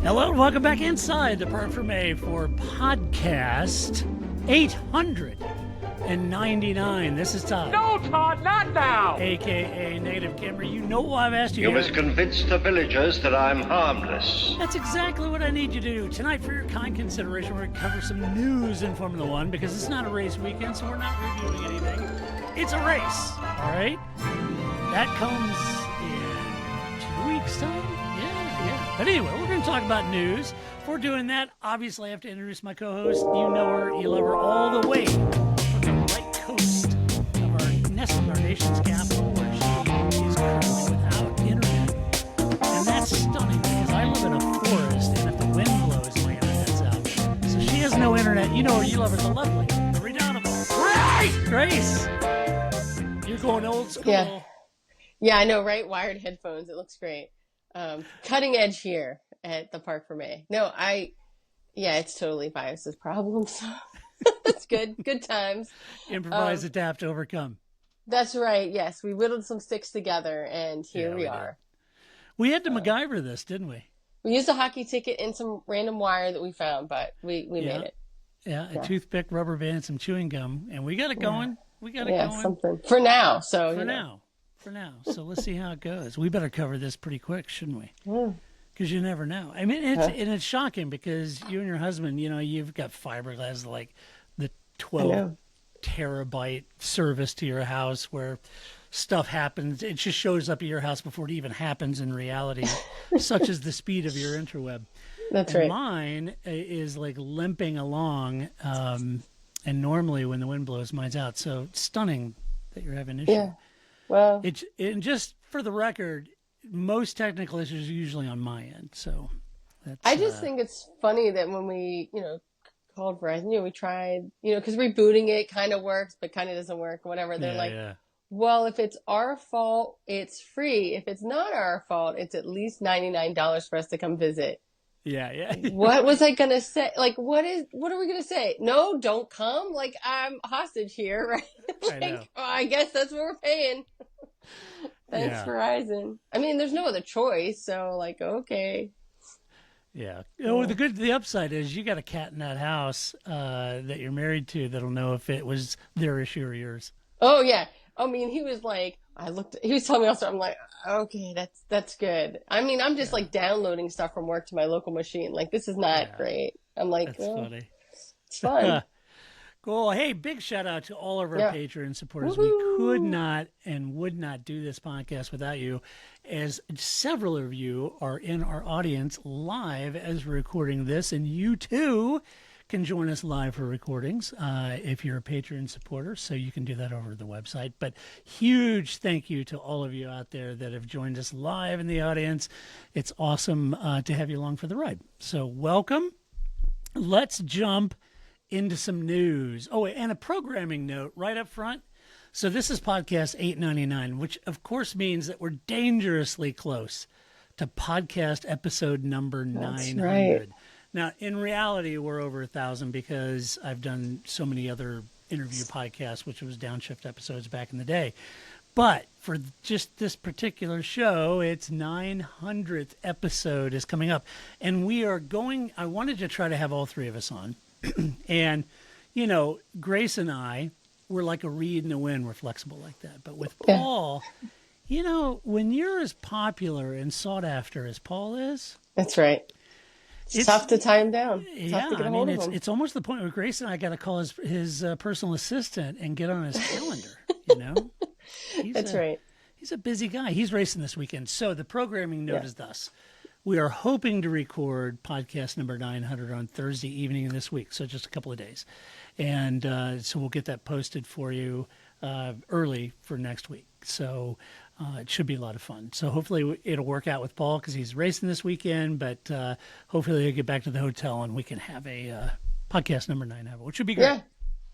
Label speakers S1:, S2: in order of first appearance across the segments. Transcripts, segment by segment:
S1: Hello and welcome back inside the Park for May for podcast 899. This is Todd.
S2: No, Todd, not now!
S1: AKA Native Kimmer. You know why I've asked you.
S3: You must convince the villagers that I'm harmless.
S1: That's exactly what I need you to do. Tonight, for your kind consideration, we're going to cover some news in Formula One because it's not a race weekend, so we're not reviewing anything. It's a race, all right? That comes in 2 weeks' time. Yeah. But anyway, we're going to talk about news. Before doing that, obviously I have to introduce my co-host. You know her, you love her all the way from the right coast of our nation's capital, where she is currently without internet. And that's stunning because I live in a forest, and if the wind blows, my internet's out. So she has no internet. You know her, you love her, the lovely, the redoubtable Grace. You're going old school.
S4: Yeah, I know, right? Wired headphones. It looks great. Cutting edge here at the Park for May. No, it's totally Bios's problem. So that's good. Good times.
S1: Improvise, adapt, overcome.
S4: That's right. Yes, we whittled some sticks together, and here we are.
S1: We had to MacGyver this, didn't we?
S4: We used a hockey ticket and some random wire that we found, but we made it.
S1: Yeah, a toothpick, rubber band, some chewing gum, and we got it going. We got it going.
S4: Something for now. So
S1: For now. So let's see how it goes. We better cover this pretty quick, shouldn't we? Because you never know. I mean, it's shocking because you and your husband, you know, you've got fiberglass, like the 12 terabyte service to your house where stuff happens. It just shows up at your house before it even happens in reality, such as the speed of your interweb.
S4: That's right.
S1: Mine is like limping along, and normally when the wind blows, mine's out. So stunning that you're having issues. Yeah.
S4: Well,
S1: and just for the record, most technical issues are usually on my end. So that's,
S4: I just think it's funny that when we, called Verizon, we tried, because rebooting it kind of works, but kind of doesn't work, whatever. They're well, if it's our fault, it's free. If it's not our fault, it's at least $99 for us to come visit.
S1: Yeah.
S4: What was I going to say? Like, what are we going to say? No, don't come. Like, I'm hostage here, right?
S1: I know.
S4: I guess that's what we're paying. Thanks, Verizon. I mean, there's no other choice. So okay.
S1: Yeah. Oh, the upside is you got a cat in that house, that you're married to that'll know if it was their issue or yours.
S4: Oh yeah. I mean, he was like, he was telling me also, I'm like, okay, that's good. I mean, I'm just downloading stuff from work to my local machine. Like, this is not great. I'm like,
S1: that's funny.
S4: It's fun.
S1: Cool. Hey, big shout out to all of our Patreon supporters. We could not and would not do this podcast without you, as several of you are in our audience live as we're recording this, and you too can join us live for recordings if you're a Patreon supporter, so you can do that over the website. But huge thank you to all of you out there that have joined us live in the audience. It's awesome to have you along for the ride. So welcome. Let's jump into some news. Oh, and a programming note right up front. So this is podcast 899, which of course means that we're dangerously close to podcast episode number 900.
S4: Right.
S1: Now, in reality, we're over 1,000 because I've done so many other interview podcasts, which was downshift episodes back in the day. But for just this particular show, its 900th episode is coming up. And I wanted to try to have all three of us on. And, Grace and I, we're like a reed in the wind. We're flexible like that. But with Paul, when you're as popular and sought after as Paul is.
S4: That's right. It's tough to tie him down.
S1: It's almost the point where Grace and I got to call his personal assistant and get on his calendar,
S4: That's right.
S1: He's a busy guy. He's racing this weekend. So the programming note is thus. We are hoping to record podcast number 900 on Thursday evening this week, so just a couple of days. And so we'll get that posted for you early for next week. So it should be a lot of fun. So hopefully it'll work out with Paul because he's racing this weekend, but hopefully he'll get back to the hotel and we can have a podcast number 900, which would be great.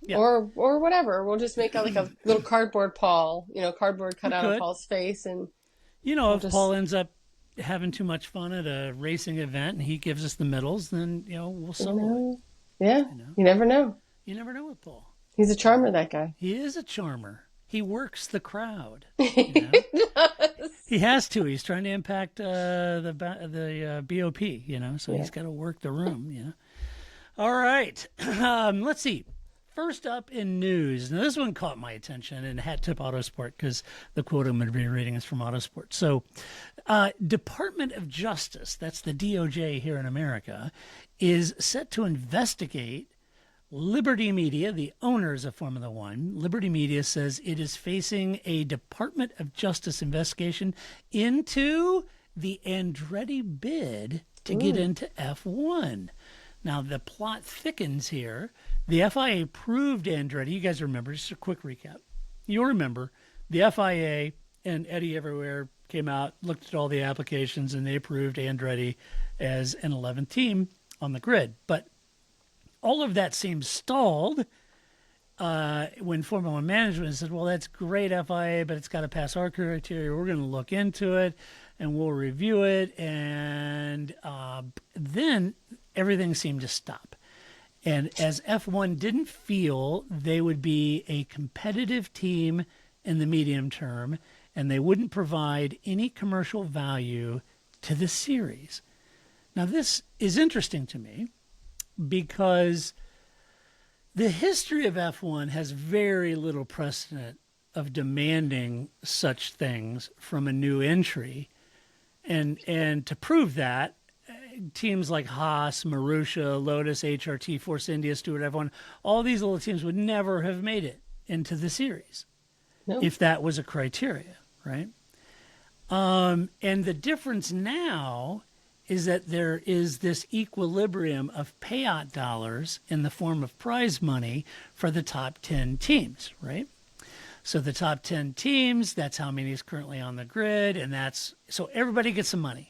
S4: Yeah. Or whatever. We'll just make a little cardboard Paul, cardboard cut out of Paul's face. And
S1: if Paul ends up having too much fun at a racing event and he gives us the medals, then, we'll solo it.
S4: Yeah. You never know.
S1: You never know with Paul.
S4: He's a charmer, that guy.
S1: He is a charmer. He works the crowd.
S4: He does.
S1: He has to. He's trying to impact the BOP, so he's got to work the room, All right. Let's see. First up in news. Now, this one caught my attention in Hat Tip Autosport because the quote I'm going to be reading is from Autosport. So, Department of Justice, that's the DOJ here in America, is set to investigate Liberty Media, the owners of Formula One. Liberty Media says it is facing a Department of Justice investigation into the Andretti bid to get into F1. Now, the plot thickens here. The FIA approved Andretti. You guys remember, just a quick recap. You'll remember the FIA and Eddie Everywhere came out, looked at all the applications, and they approved Andretti as an 11th team on the grid. But all of that seems stalled when Formula One management said, well, that's great, FIA, but it's got to pass our criteria. We're going to look into it, and we'll review it. And then everything seemed to stop. And as F1 didn't feel they would be a competitive team in the medium term, and they wouldn't provide any commercial value to the series. Now, this is interesting to me because the history of F1 has very little precedent of demanding such things from a new entry. And to prove that, teams like Haas, Marussia, Lotus, HRT, Force India, Stewart, F1, all these little teams would never have made it into the series if that was a criteria, right? And the difference now is that there is this equilibrium of payout dollars in the form of prize money for the top 10 teams, right? So the top 10 teams, that's how many is currently on the grid, and so everybody gets some money.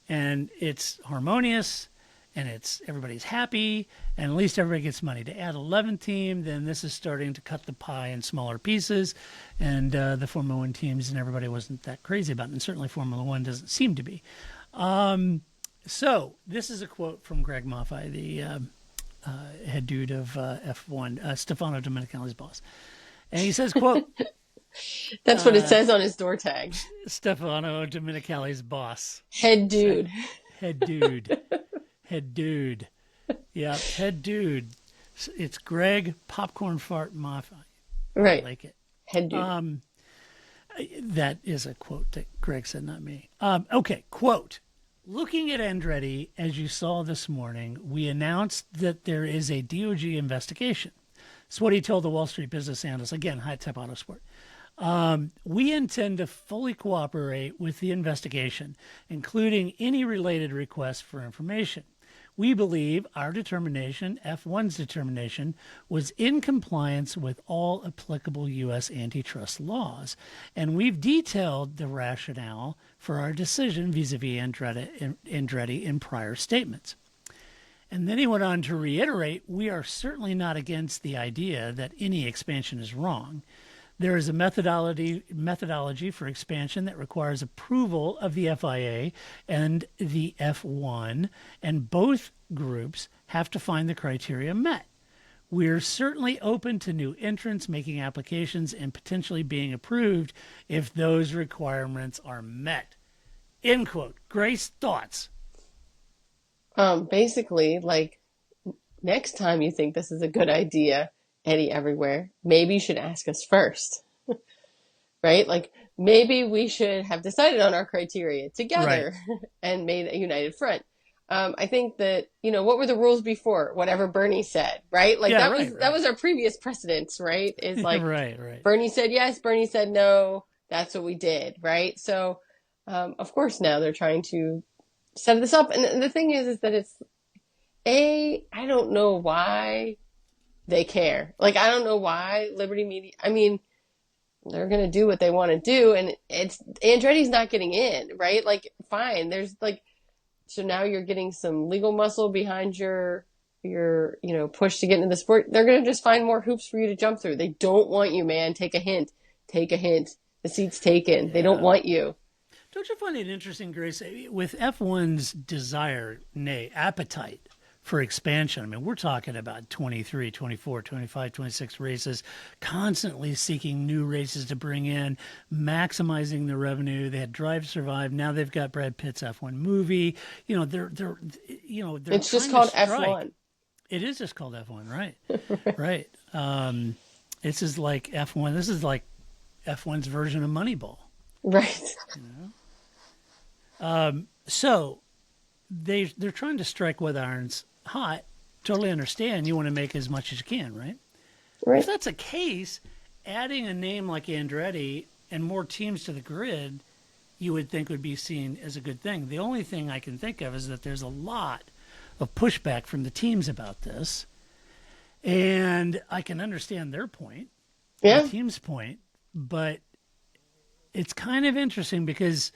S1: And it's harmonious, and everybody's happy, and at least everybody gets money. To add 11th team, then this is starting to cut the pie in smaller pieces, and the Formula One teams and everybody wasn't that crazy about it, and certainly Formula One doesn't seem to be. So this is a quote from Greg Maffei, the head dude of F1, Stefano Domenicali's boss. And he says, quote,
S4: that's what it says on his door tag.
S1: Stefano Domenicali's boss.
S4: Head dude.
S1: Head dude. Head dude. Yeah, head dude. It's Greg Popcorn Fart Maffei.
S4: Right.
S1: I like it.
S4: Head dude.
S1: That is a quote that Greg said, not me. Okay, quote. Looking at Andretti, as you saw this morning, we announced that there is a DOJ investigation. That's what he told the Wall Street Business Analyst. Again, High Tech Autosport. We intend to fully cooperate with the investigation, including any related requests for information. We believe our determination, F1's determination, was in compliance with all applicable U.S. antitrust laws, and we've detailed the rationale for our decision vis-a-vis Andretti in prior statements. And then he went on to reiterate, we are certainly not against the idea that any expansion is wrong. There is a methodology for expansion that requires approval of the FIA and the F1, and both groups have to find the criteria met. We're certainly open to new entrants making applications and potentially being approved if those requirements are met. End quote. Grace, thoughts?
S4: Basically, like, next time you think this is a good idea, Eddie Everywhere, maybe you should ask us first, right? Like, maybe we should have decided on our criteria together and made a united front. I think that, what were the rules before? Whatever Bernie said, right? Like, that was our previous precedence, right? Is like, Bernie said yes, Bernie said no, that's what we did, right? So, of course, now they're trying to set this up. And the thing is that it's, I don't know why they care. Like, I don't know why Liberty Media, I mean, they're going to do what they want to do. And Andretti's not getting in, right? Like, fine. There's like, so now you're getting some legal muscle behind your push to get into the sport. They're going to just find more hoops for you to jump through. They don't want you, man. Take a hint. The seat's taken. They don't want you.
S1: Don't you find it interesting, Grace, with F1's desire, nay, appetite for expansion. I mean, we're talking about 23, 24, 25, 26 races, constantly seeking new races to bring in, maximizing the revenue. They had Drive to Survive. Now they've got Brad Pitt's F1 movie. They're
S4: it's just called F1.
S1: It is just called F1, right? Right. This is like F1. This is like F1's version of Moneyball.
S4: Right.
S1: So they're trying to strike with irons hot. Totally understand. You want to make as much as you can, right?
S4: Right.
S1: If that's the case, adding a name like Andretti and more teams to the grid, you would think would be seen as a good thing. The only thing I can think of is that there's a lot of pushback from the teams about this, and I can understand their point, the team's point, but it's kind of interesting because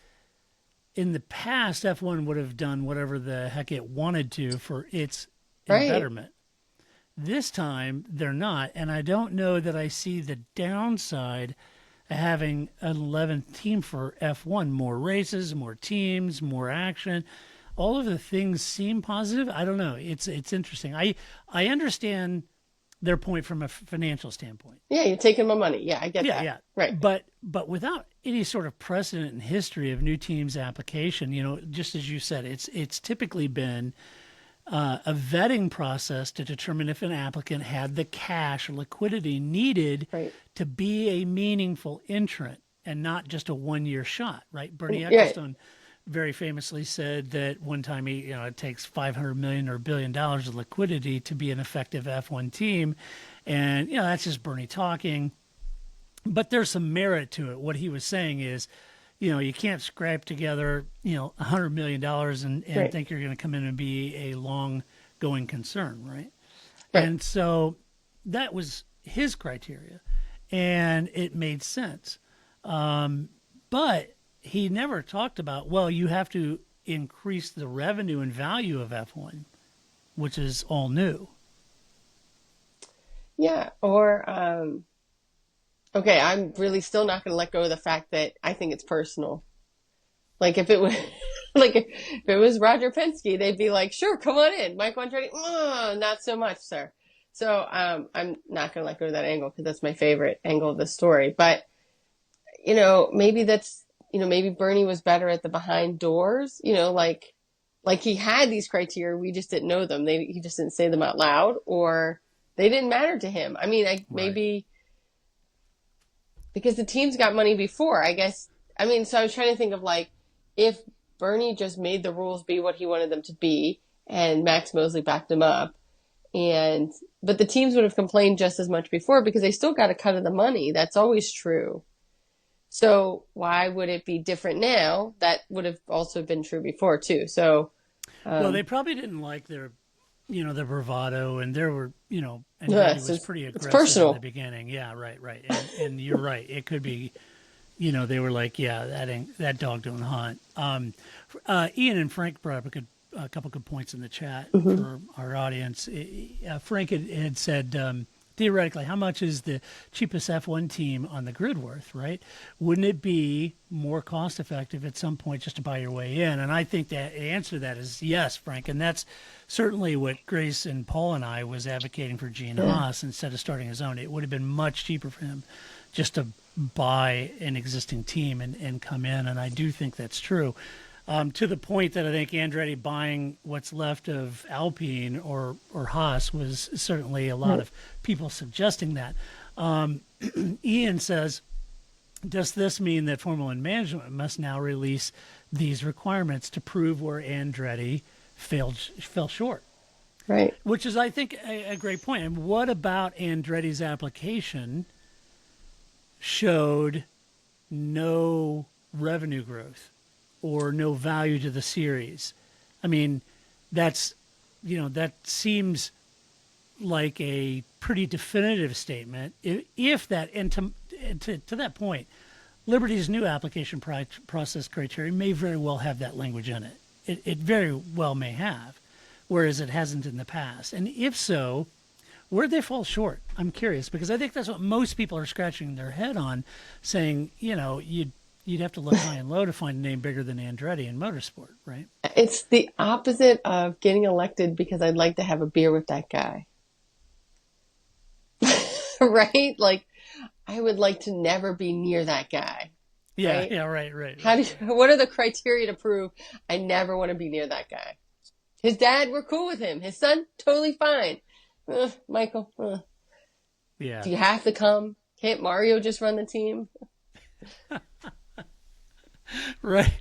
S1: in the past, F1 would have done whatever the heck it wanted to for its betterment. This time, they're not, and I don't know that I see the downside of having an 11th team for F1. More races, more teams, more action. All of the things seem positive. I don't know. It's interesting. I understand their point from a financial standpoint.
S4: Yeah, you're taking my money. Yeah, I get that.
S1: Yeah,
S4: right.
S1: But without any sort of precedent in history of new teams' application, just as you said, it's typically been a vetting process to determine if an applicant had the cash or liquidity needed to be a meaningful entrant and not just a one-year shot, right? Bernie Ecclestone very famously said that one time it takes $500 million or $1 billion of liquidity to be an effective F1 team. And, that's just Bernie talking. But there's some merit to it. What he was saying is, you can't scrape together, $100 million and think you're going to come in and be a long-going concern, right? And so that was his criteria, and it made sense. But he never talked about, well, you have to increase the revenue and value of F1, which is all new.
S4: Yeah, or, okay, I'm really still not going to let go of the fact that I think it's personal. Like if it was, if it was Roger Penske, they'd be like, sure, come on in. Mike Andretti, not so much, sir. So, I'm not going to let go of that angle because that's my favorite angle of the story. But, maybe that's, maybe Bernie was better at the behind doors, like he had these criteria. We just didn't know them. He just didn't say them out loud, or they didn't matter to him. I mean, maybe because the team's got money before, I guess. I mean, so I was trying to think of if Bernie just made the rules be what he wanted them to be and Max Mosley backed him up, but the teams would have complained just as much before because they still got a cut of the money. That's always true. So why would it be different now? That would have also been true before too. So,
S1: well, they probably didn't like their bravado, and there were, and he was pretty aggressive in the beginning. Yeah, right. And you're right. It could be, they were like, yeah, that dog don't hunt. Ian and Frank brought up a couple good points in the chat for our audience. Frank had said, theoretically, how much is the cheapest F1 team on the grid worth, right? Wouldn't it be more cost-effective at some point just to buy your way in? And I think that the answer to that is yes, Frank. And that's certainly what Grace and Paul and I was advocating for Gene Haas instead of starting his own. It would have been much cheaper for him just to buy an existing team and come in. And I do think that's true. To the point that I think Andretti buying what's left of Alpine or Haas was certainly a lot of people suggesting that. Ian says, does this mean that Formula One management must now release these requirements to prove where Andretti fell short?
S4: Right.
S1: Which is, I think, a great point. And what about Andretti's application showed no revenue growth or no value to the series? I mean, that seems like a pretty definitive statement. If that, and to that point, Liberty's new application process criteria may very well have that language in it. It very well may have, whereas it hasn't in the past. And if so, where'd they fall short? I'm curious, because I think that's what most people are scratching their head on, saying, you'd have to look high and low to find a name bigger than Andretti in motorsport, right?
S4: It's the opposite of getting elected because I'd like to have a beer with that guy. Right? Like, I would like to never be near that guy.
S1: Yeah,
S4: right?
S1: yeah, right.
S4: What are the criteria to prove I never want to be near that guy? His dad, we're cool with him. His son, totally fine. Michael,
S1: yeah.
S4: Do you have to come? Can't Mario just run the team?
S1: Right.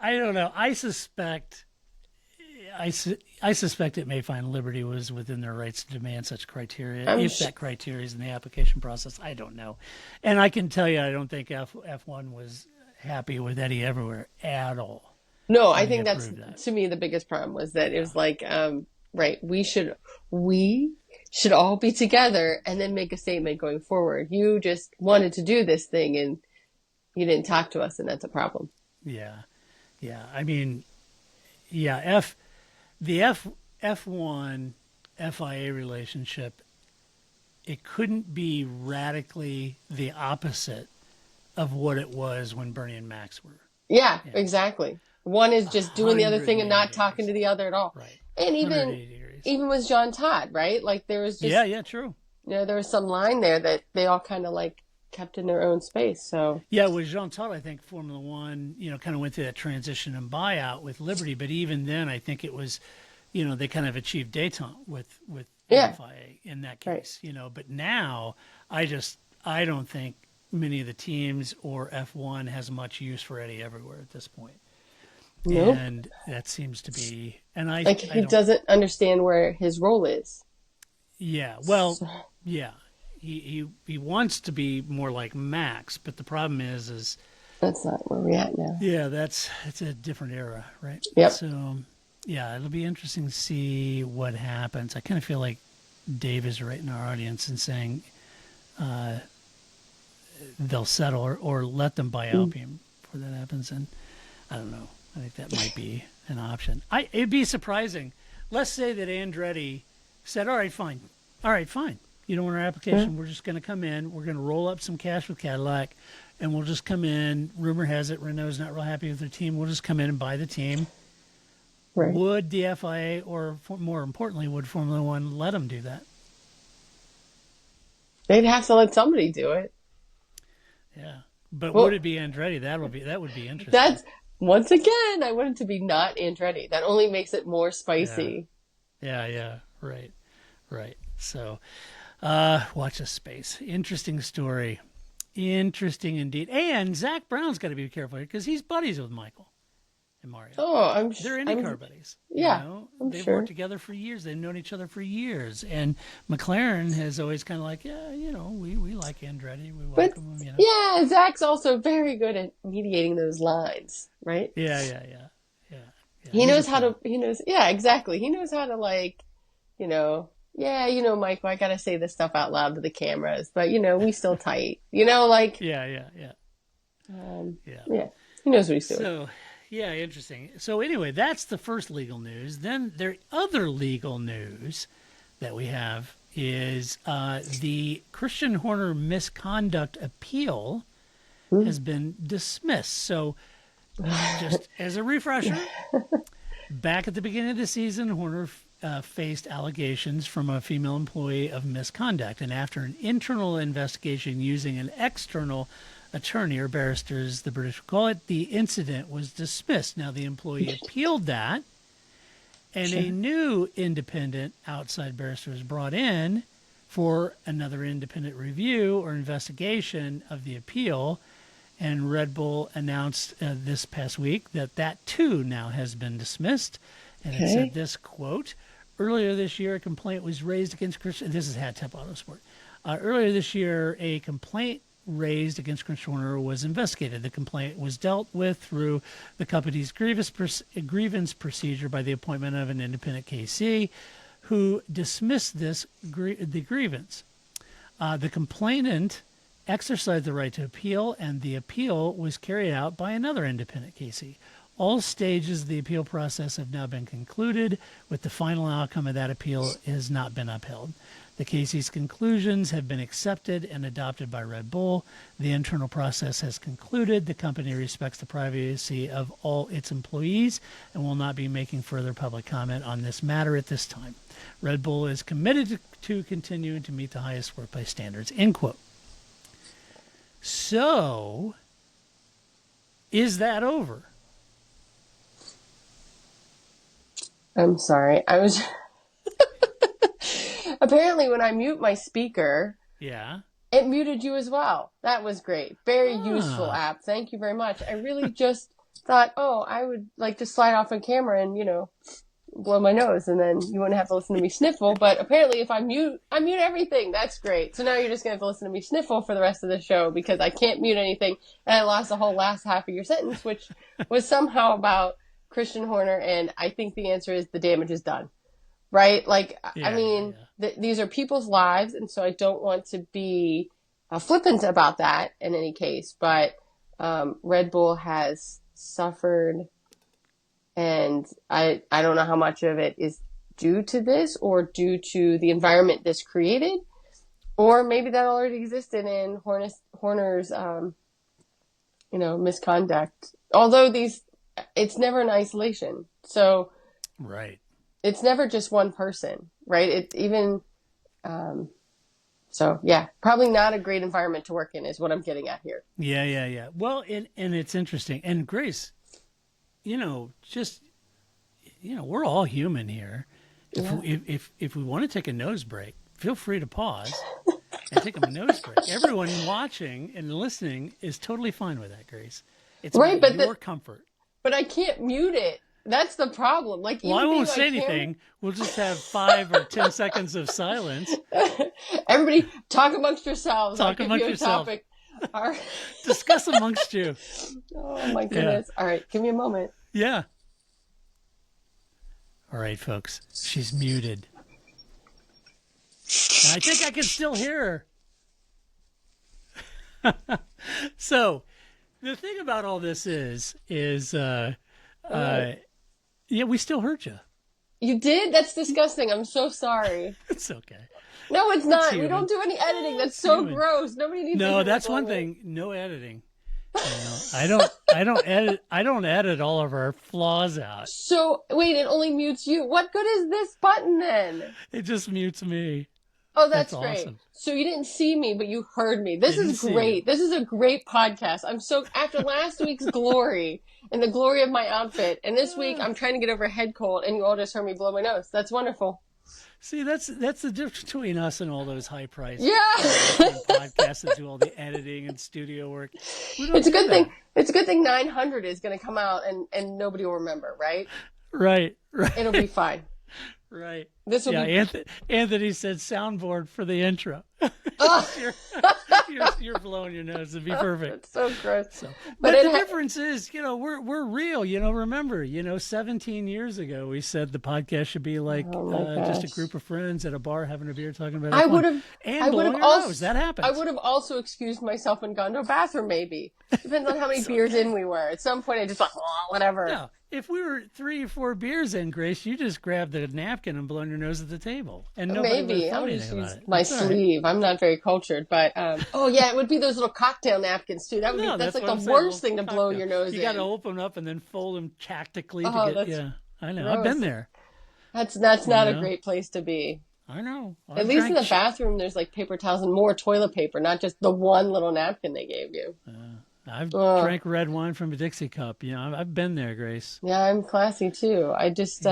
S1: I don't know. I suspect it may find Liberty was within their rights to demand such criteria. If that criteria is in the application process, I don't know. And I can tell you, I don't think F1 was happy with Eddie everywhere at all.
S4: No, I think that's to me the biggest problem was that it was like, right, we should all be together and then make a statement going forward. You just wanted to do this thing and you didn't talk to us, and that's a problem.
S1: Yeah. I mean, yeah, the F1 FIA relationship, it couldn't be radically the opposite of what it was when Bernie and Max were.
S4: Yeah. Exactly. One is just doing the other thing and not talking to the other at all.
S1: Right.
S4: And even with John Todd, right? Like there was just
S1: true.
S4: There was some line there that they all kind of like kept in their own space. So
S1: yeah, with Jean Todt, I think Formula One, kind of went through that transition and buyout with Liberty. But even then, I think it was, they kind of achieved détente with FIA in that case. Right. But now I don't think many of the teams or F1 has much use for Eddie everywhere at this point.
S4: Nope.
S1: And that seems to be,
S4: he doesn't understand where his role is.
S1: Yeah. Well, yeah. He wants to be more like Max, but the problem is
S4: that's not where we're at now.
S1: Yeah, it's a different era, right?
S4: Yep.
S1: So, yeah, it'll be interesting to see what happens. I kind of feel like Dave is right in our audience and saying they'll settle or let them buy Alpium before that happens. And I don't know. I think that might be an option. It'd be surprising. Let's say that Andretti said, all right, fine. You don't want our application. Yeah. We're just going to come in. We're going to roll up some cash with Cadillac, and we'll just come in. Rumor has it Renault's not real happy with their team. We'll just come in and buy the team. Right. Would the FIA, or more importantly, would Formula One let them do that?
S4: They'd have to let somebody do it.
S1: Yeah, but would it be Andretti? That would be interesting.
S4: Once again, I want it to be not Andretti. That only makes it more spicy.
S1: Yeah. Right. So. Watch this space. Interesting story. Interesting indeed. And Zach Brown's got to be careful here because he's buddies with Michael and Mario.
S4: Oh, I'm sure.
S1: They're IndyCar buddies.
S4: Yeah,
S1: They've worked together for years. They've known each other for years. And McLaren has always kind of like, we like Andretti. We welcome him.
S4: Yeah, Zach's also very good at mediating those lines, right?
S1: Yeah.
S4: He knows how to. Exactly. He knows how to Yeah, Michael, I got to say this stuff out loud to the cameras, but, we still tight. Yeah. Yeah. He knows what he's doing.
S1: So, yeah, interesting. So, anyway, that's the first legal news. Then the other legal news that we have is the Christian Horner misconduct appeal has been dismissed. So, just as a refresher, back at the beginning of the season, Horner faced allegations from a female employee of misconduct. And after an internal investigation using an external attorney, or barrister as the British call it, the incident was dismissed. Now, the employee appealed that, and a new independent outside barrister was brought in for another independent review or investigation of the appeal. And Red Bull announced this past week that too now has been dismissed. And it said this, quote, earlier this year, a complaint was raised against Christian. This is Hat Tip Autosport. Earlier this year, a complaint raised against Christian Horner was investigated. The complaint was dealt with through the company's grievance procedure by the appointment of an independent KC who dismissed the grievance. The complainant exercised the right to appeal, and the appeal was carried out by another independent KC. All stages of the appeal process have now been concluded, with the final outcome of that appeal has not been upheld. The Casey's conclusions have been accepted and adopted by Red Bull. The internal process has concluded. The company respects the privacy of all its employees and will not be making further public comment on this matter at this time. Red Bull is committed to continuing to meet the highest workplace standards, end quote. So, is that over?
S4: I'm sorry. I was... Apparently, when I mute my speaker, it muted you as well. That was great. Very useful app. Thank you very much. I really just thought, I would like to slide off on camera and, blow my nose, and then you wouldn't have to listen to me sniffle. But apparently, if I mute everything. That's great. So now you're just going to have to listen to me sniffle for the rest of the show because I can't mute anything. And I lost the whole last half of your sentence, which was somehow about Christian Horner. And I think the answer is the damage is done. Right? Like, these are people's lives. And so I don't want to be flippant about that in any case. But Red Bull has suffered. And I don't know how much of it is due to this or due to the environment this created. Or maybe that already existed in Horner's, misconduct. Although it's never in isolation. So.
S1: Right.
S4: It's never just one person, right? It's even, probably not a great environment to work in is what I'm getting at here.
S1: Yeah. Well, and it's interesting. And Grace, we're all human here. If we want to take a nose break, feel free to pause and take a nose break. Everyone watching and listening is totally fine with that, Grace. It's right, but your comfort.
S4: But I can't mute it. That's the problem. Like,
S1: well, I won't say anything. We'll just have 5 or 10 seconds of silence.
S4: Everybody, talk amongst yourselves.
S1: Talk amongst yourselves.
S4: All right.
S1: Discuss amongst you.
S4: Oh my goodness! Yeah. All right, give me a moment.
S1: Yeah. All right, folks. She's muted. I think I can still hear her. So, the thing about all this is. Yeah, we still heard you.
S4: You did? That's disgusting. I'm so sorry.
S1: It's okay.
S4: No, it's not. We don't do any editing. That's so gross. Nobody needs to
S1: No, that's one thing. No editing. I don't edit all of our flaws out.
S4: So, wait, it only mutes you. What good is this button then?
S1: It just mutes me.
S4: Oh, that's great. Awesome. So you didn't see me, but you heard me. This is great. This is a great podcast. After last week's glory and the glory of my outfit, and this week I'm trying to get over a head cold, and you all just heard me blow my nose. That's wonderful.
S1: See, that's the difference between us and all those high-priced podcasts that do all the editing and studio work.
S4: It's a good thing. It's a good thing 900 is going to come out, and nobody will remember, right?
S1: Right.
S4: It'll be fine.
S1: Right.
S4: This will be...
S1: Anthony said soundboard for the intro. You're blowing your nose. It'd be perfect.
S4: It's so gross.
S1: But the difference is, we're real. Remember, 17 years ago, we said the podcast should be like just a group of friends at a bar having a beer talking about it.
S4: I would have
S1: nose. That happens.
S4: I would have also excused myself and gone to a bathroom, maybe. Depends on how many beers in we were. At some point, I just whatever.
S1: Yeah. If we were 3 or 4 beers in, Grace, you just grabbed the napkin and blown your nose at the table, and nobody would have thought anything about it.
S4: My sleeve. Right. I'm not very cultured, but it would be those little cocktail napkins too. That's like the worst thing to blow your nose in.
S1: You got to open them up and then fold them tactically to get. Yeah, I know. Gross. I've been there.
S4: That's not a great place to be.
S1: I know.
S4: At least in the bathroom, there's like paper towels and more toilet paper, not just the one little napkin they gave you.
S1: I've drank red wine from a Dixie cup. I've been there, Grace.
S4: Yeah, I'm classy too. I just,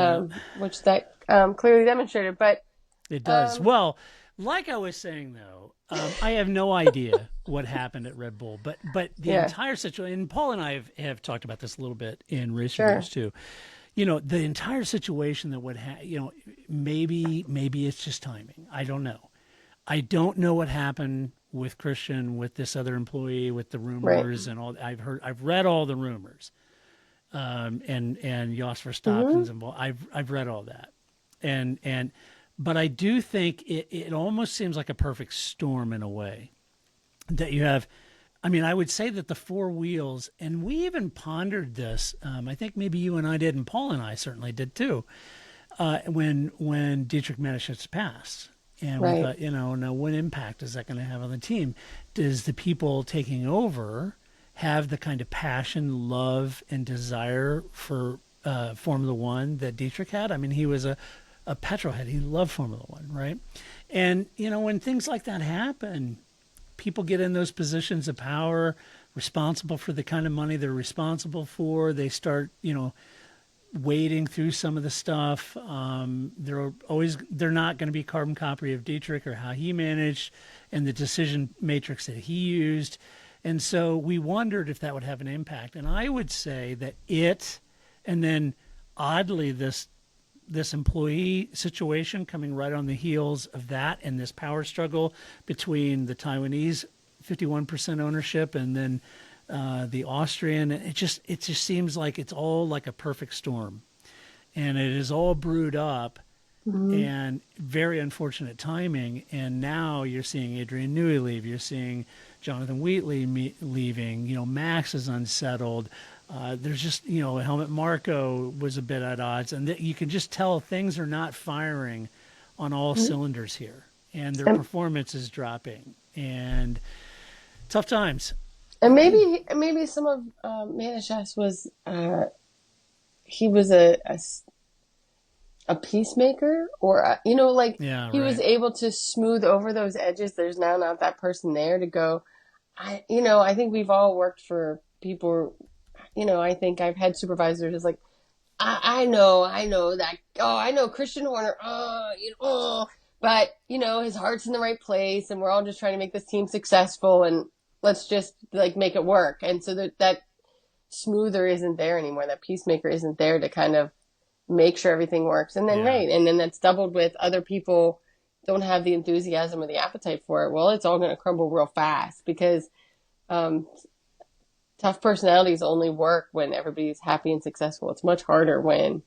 S4: which that clearly demonstrated, but
S1: it does. Well, like I was saying though, I have no idea what happened at Red Bull, but the entire situation, and Paul and I have talked about this a little bit in race reviews too. The entire situation that would maybe it's just timing. I don't know. I don't know what happened with Christian, with this other employee, with the rumors and all. I've read all the rumors, and Jos Verstappen's involved. I've read all that, but I do think it almost seems like a perfect storm in a way that you have. I mean, I would say that the 4 wheels, and we even pondered this. I think maybe you and I did, and Paul and I certainly did too, when Dietrich Mateschitz passed. And
S4: Right.
S1: we thought, now what impact is that going to have on the team? Does the people taking over have the kind of passion, love, and desire for Formula One that Dietrich had? I mean, he was a petrolhead. He loved Formula One, right? And, when things like that happen, people get in those positions of power, responsible for the kind of money they're responsible for. They start, wading through some of the stuff. They're not going to be carbon copy of Dietrich or how he managed and the decision matrix that he used. And so we wondered if that would have an impact. And I would say that and then oddly, this employee situation coming right on the heels of that and this power struggle between the Taiwanese 51% ownership and then the Austrian, it just seems like it's all like a perfect storm, and it is all brewed up, and very unfortunate timing. And now you're seeing Adrian Newey leave. You're seeing Jonathan Wheatley leaving. Max is unsettled. There's just Helmut Marko was a bit at odds, and you can just tell things are not firing on all cylinders here, and their performance is dropping, and tough times.
S4: And maybe some of Manischewitz was he was a peacemaker, or he was able to smooth over those edges. There's now not that person there to go. I think we've all worked for people. I think I've had supervisors who's like, I know that. Oh, I know Christian Horner. But his heart's in the right place, and we're all just trying to make this team successful, and let's just make it work. And so that smoother isn't there anymore. That peacemaker isn't there to kind of make sure everything works. And then, and then that's doubled with other people don't have the enthusiasm or the appetite for it. Well, it's all going to crumble real fast, because tough personalities only work when everybody's happy and successful. It's much harder when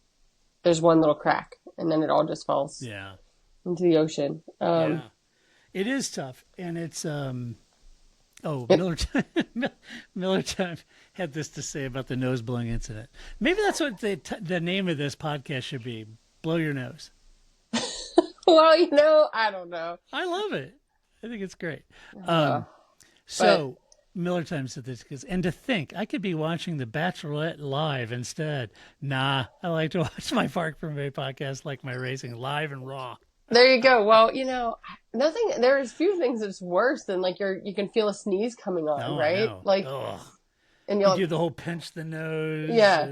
S4: there's one little crack and then it all just falls into the ocean.
S1: It is tough. And it's, Miller Time had this to say about the nose blowing incident. Maybe that's what the name of this podcast should be. Blow your nose.
S4: Well, I don't know.
S1: I love it. I think it's great. Miller Time said this, and to think I could be watching The Bachelorette live instead. Nah, I like to watch my Park from Bay podcast like my racing live and raw.
S4: There you go. Well, there's few things that's worse than you can feel a sneeze coming on, right? And you
S1: do the whole pinch the nose.
S4: Yeah.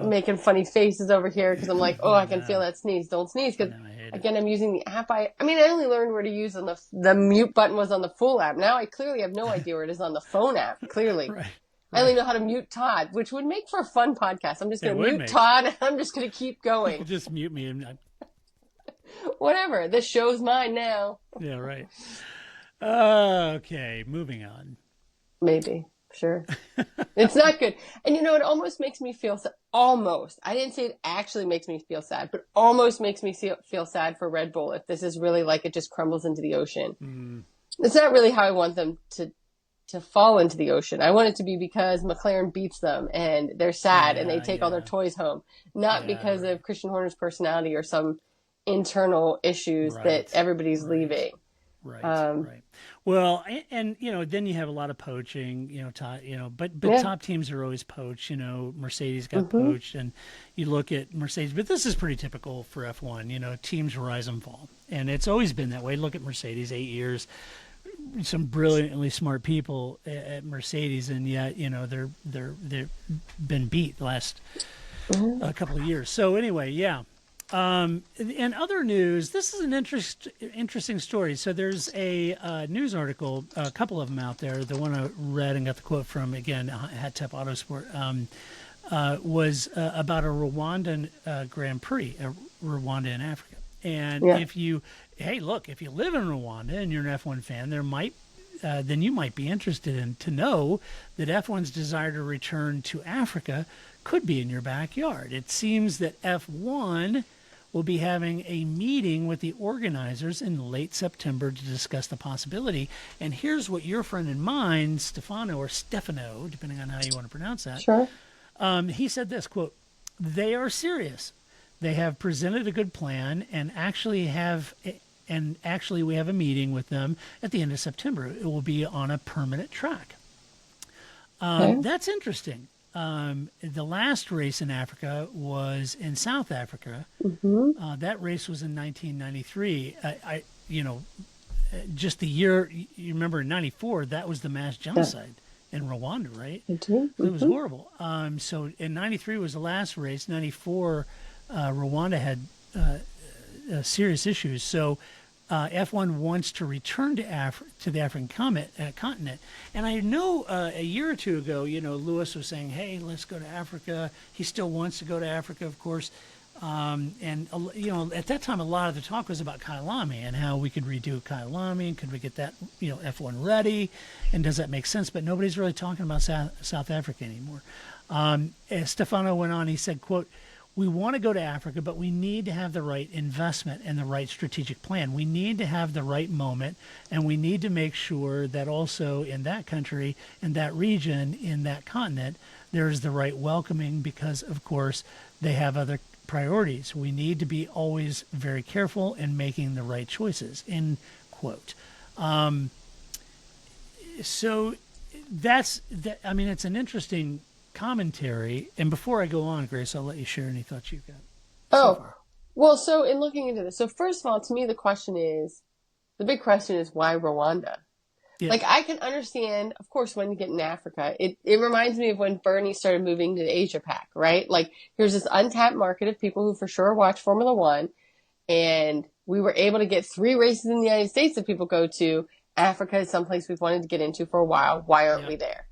S4: Making funny faces over here because I'm like, I can feel that sneeze. Don't sneeze. Because again, I'm using the app. I only learned where to use on the mute button was on the full app. Now I clearly have no idea where it is on the phone app. Clearly. Right. I only know how to mute Todd, which would make for a fun podcast. I'm just going to mute Todd and I'm just going to keep going.
S1: Just mute me.
S4: Whatever. This show's mine now.
S1: Yeah, right. Okay, moving on.
S4: Maybe. Sure. It's not good. And it almost makes me feel almost. I didn't say it actually makes me feel sad, but almost makes me feel sad for Red Bull if this is really it just crumbles into the ocean. It's not really how I want them to fall into the ocean. I want it to be because McLaren beats them and they're sad and they take all their toys home, not because of Christian Horner's personality or some internal issues that everybody's leaving.
S1: Right. Well, and then you have a lot of poaching, but top teams are always poached. Mercedes got poached, and you look at Mercedes, but this is pretty typical for F1. Teams rise and fall, and it's always been that way. Look at Mercedes, 8 years, some brilliantly smart people at Mercedes, and yet they've been beat the last a couple of years. So anyway, in other news, this is an interesting story. So there's a news article, a couple of them out there. The one I read and got the quote from, again, Hat-Tep Autosport, was about a Rwandan Grand Prix, Rwanda in Africa. And if you live in Rwanda and you're an F1 fan, then you might be interested to know that F1's desire to return to Africa could be in your backyard. It seems that F1 will be having a meeting with the organizers in late September to discuss the possibility. And here's what your friend and mine, Stefano, depending on how you want to pronounce that.
S4: Sure.
S1: He said this, quote, "They are serious. They have presented a good plan and actually have and actually we have a meeting with them at the end of September. It will be on a permanent track. That's interesting. The last race in Africa was in South Africa. That race was in 1993. Just the year, you remember in 94, that was the mass genocide in Rwanda, right? It was horrible. So in 93 was the last race. 94, Rwanda had serious issues. So F1 wants to return to the African continent. And I know a year or two ago, Lewis was saying, hey, let's go to Africa. He still wants to go to Africa, of course. At that time, a lot of the talk was about Kyalami and how we could redo Kyalami and could we get that, F1 ready, and does that make sense? But nobody's really talking about South Africa anymore. As Stefano went on, he said, quote, we want to go to Africa, but we need to have the right investment and the right strategic plan. We need to have the right moment, and we need to make sure that also in that country, in that region, in that continent, there's the right welcoming because, of course, they have other priorities. We need to be always very careful in making the right choices, end quote. So that's, it's an interesting commentary. And before I go on, Grace, I'll let you share any thoughts you've got.
S4: So in looking into this, so first of all, to me, the big question is why Rwanda? Yeah. Like, I can understand, of course, when you get in Africa, it reminds me of when Bernie started moving to the Asia Pac, right? Like, here's this untapped market of people who for sure watch Formula One, and we were able to get 3 races in the United States that people go to. Africa is someplace we've wanted to get into for a while. Why aren't we there?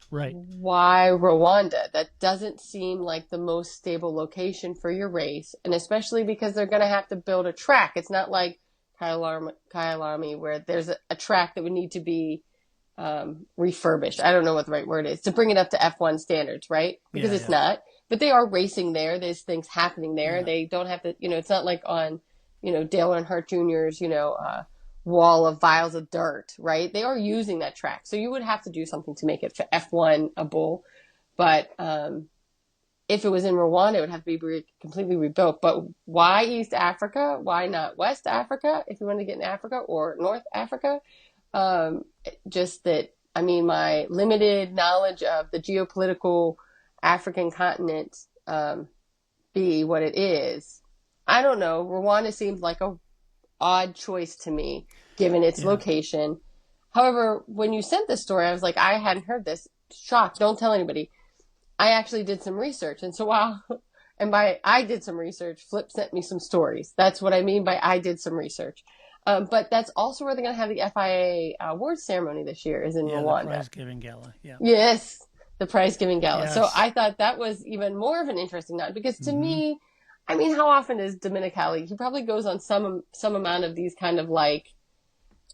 S1: Right.
S4: Why Rwanda? That doesn't seem like the most stable location for your race, and especially because they're going to have to build a track. It's not like Kyalami, where there's a track that would need to be refurbished. I don't know what the right word is to bring it up to F1 standards, right? Because it's not. But they are racing there. There's things happening there. Yeah. They don't have to, it's not like on, Dale Earnhardt Jr.'s, wall of vials of dirt, right? They are using that track. So you would have to do something to make it F1-able. But if it was in Rwanda, it would have to be completely rebuilt. But why East Africa? Why not West Africa if you want to get in Africa, or North Africa? Just that, my limited knowledge of the geopolitical African continent be what it is. I don't know. Rwanda seems like a odd choice to me, given its location. However, when you sent this story, I was like, I hadn't heard this. Shocked. Don't tell anybody. I actually did some research. And so by I did some research, Flip sent me some stories. That's what I mean by I did some research. But that's also where they're going to have the FIA awards ceremony this year, is in Rwanda.
S1: The prize-giving gala. Yeah.
S4: Yes, the prize-giving gala. Yes. So I thought that was even more of an interesting nod, because to me, how often is Dominicali? He probably goes on some amount of these kind of like,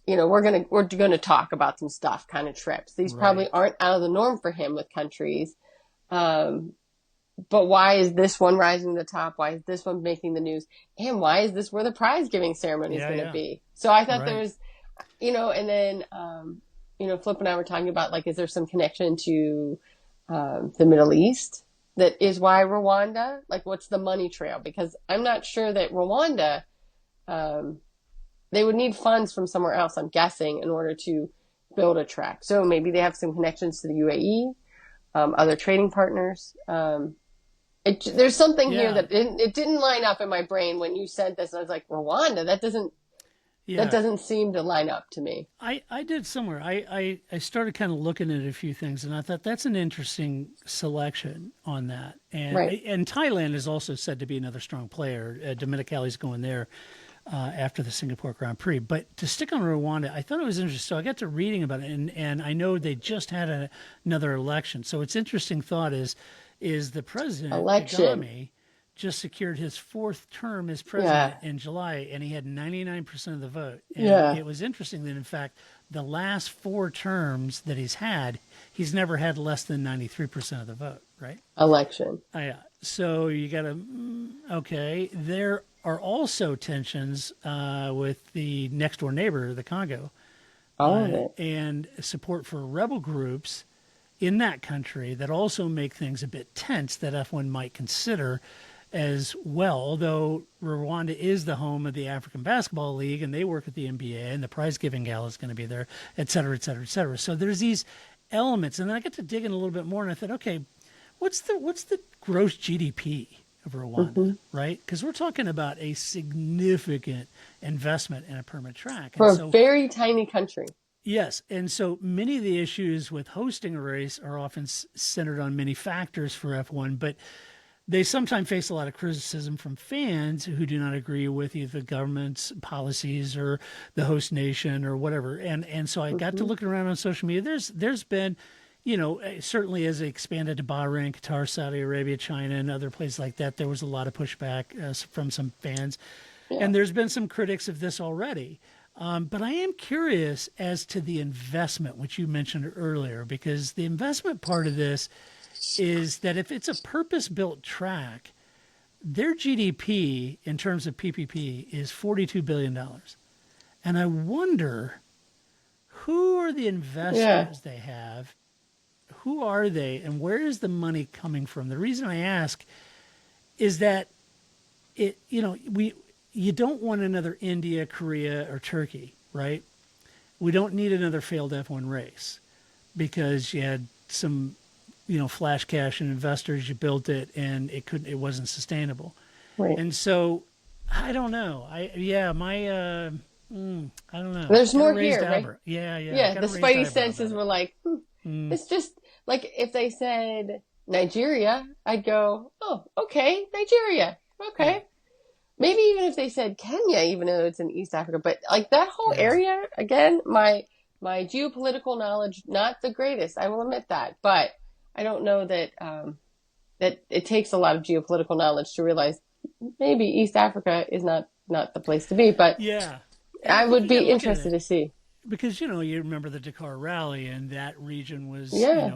S4: we're gonna talk about some stuff kind of trips. These probably aren't out of the norm for him with countries. But why is this one rising to the top? Why is this one making the news? And why is this where the prize giving ceremony is going to be? So I thought there was, and then, Flip and I were talking about, like, is there some connection to the Middle East? That is why Rwanda? Like, what's the money trail? Because I'm not sure that Rwanda, they would need funds from somewhere else, I'm guessing, in order to build a track. So maybe they have some connections to the UAE, other trading partners. There's something here that it didn't line up in my brain when you said this. And I was like, Rwanda? That doesn't seem to line up to me.
S1: I did somewhere. I started kind of looking at a few things, and I thought that's an interesting selection on that. And and Thailand is also said to be another strong player. Dominicali's going there after the Singapore Grand Prix. But to stick on Rwanda, I thought it was interesting. So I got to reading about it, and I know they just had another election. So it's interesting thought is the president, Kagame, just secured his 4th term as president in July, and he had 99% of the vote. And it was interesting that, in fact, the last 4 terms that he's had, he's never had less than 93% of the vote, right?
S4: Election.
S1: Yeah. So you got to, okay. There are also tensions with the next door neighbor, the Congo, and support for rebel groups in that country that also make things a bit tense that F1 might consider as well, although Rwanda is the home of the African Basketball League, and they work at the NBA, and the prize-giving gala is going to be there, et cetera, et cetera, et cetera. So there's these elements, and then I got to dig in a little bit more, and I thought, okay, what's the gross GDP of Rwanda, right? Because we're talking about a significant investment in a permit track.
S4: For a very tiny country.
S1: Yes, and so many of the issues with hosting a race are often centered on many factors for F1, but they sometimes face a lot of criticism from fans who do not agree with either the government's policies or the host nation or whatever. And so I got to looking around on social media. There's been, certainly as it expanded to Bahrain, Qatar, Saudi Arabia, China, and other places like that, there was a lot of pushback from some fans. Yeah. And there's been some critics of this already. But I am curious as to the investment, which you mentioned earlier, because the investment part of this is that if it's a purpose-built track, their GDP in terms of PPP is $42 billion. And I wonder, who are the investors they have? Who are they, and where is the money coming from? The reason I ask is that you don't want another India, Korea, or Turkey, right? We don't need another failed F1 race because you had some, flash cash and investors, you built it and it wasn't sustainable. Right. And so I don't know. I don't know.
S4: There's more here, right?
S1: Yeah.
S4: Yeah, the spidey senses were like, it's just like if they said Nigeria, I'd go, oh, okay, Nigeria. Okay. Yeah. Maybe even if they said Kenya, even though it's in East Africa, but like that whole area, again, my geopolitical knowledge, not the greatest, I will admit that, but I don't know that that it takes a lot of geopolitical knowledge to realize maybe East Africa is not the place to be, but I would be interested to see.
S1: Because, you remember the Dakar Rally, and that region was,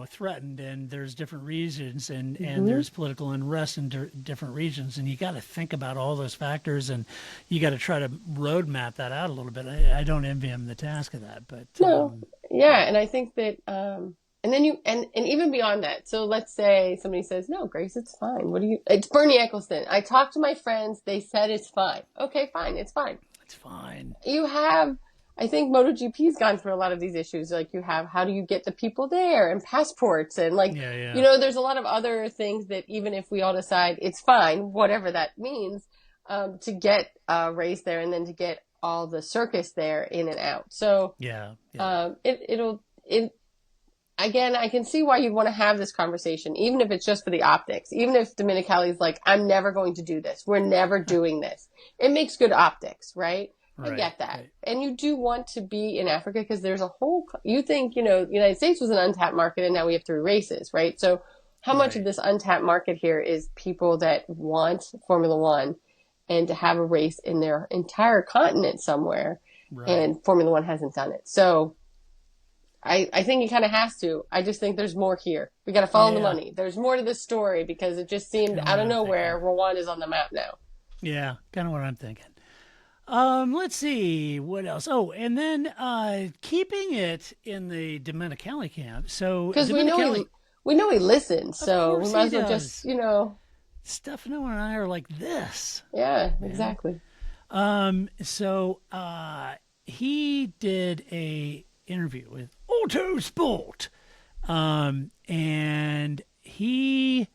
S1: threatened, and there's different regions, and there's political unrest in different regions, and you got to think about all those factors, and you got to try to roadmap that out a little bit. I don't envy him the task of that, but
S4: and I think that, and then and even beyond that. So let's say somebody says, "No, Grace, it's fine. It's Bernie Ecclestone. I talked to my friends; they said it's fine. Okay, fine, it's fine.
S1: It's fine.
S4: You have." I think MotoGP's gone through a lot of these issues. Like you have, how do you get the people there and passports and there's a lot of other things that even if we all decide it's fine, whatever that means, to get a race there and then to get all the circus there in and out. So again, I can see why you'd want to have this conversation, even if it's just for the optics, even if Dominicali's like, I'm never going to do this. We're never doing this. It makes good optics, right? I get that. Right. And you do want to be in Africa because there's a you think, the United States was an untapped market and now we have 3 races, right? So how much of this untapped market here is people that want Formula One and to have a race in their entire continent somewhere and Formula One hasn't done it. So I think it kind of has to. I just think there's more here. We got to follow the money. There's more to this story because it just seemed out of nowhere Rwanda is on the map now.
S1: Yeah, kind of what I'm thinking. Let's see what else. Oh, and then keeping it in the Dominicali camp. So
S4: because we know he listens, so we might as well just
S1: Stefano and I are like this.
S4: Yeah, exactly.
S1: So he did a interview with Auto Sport, and he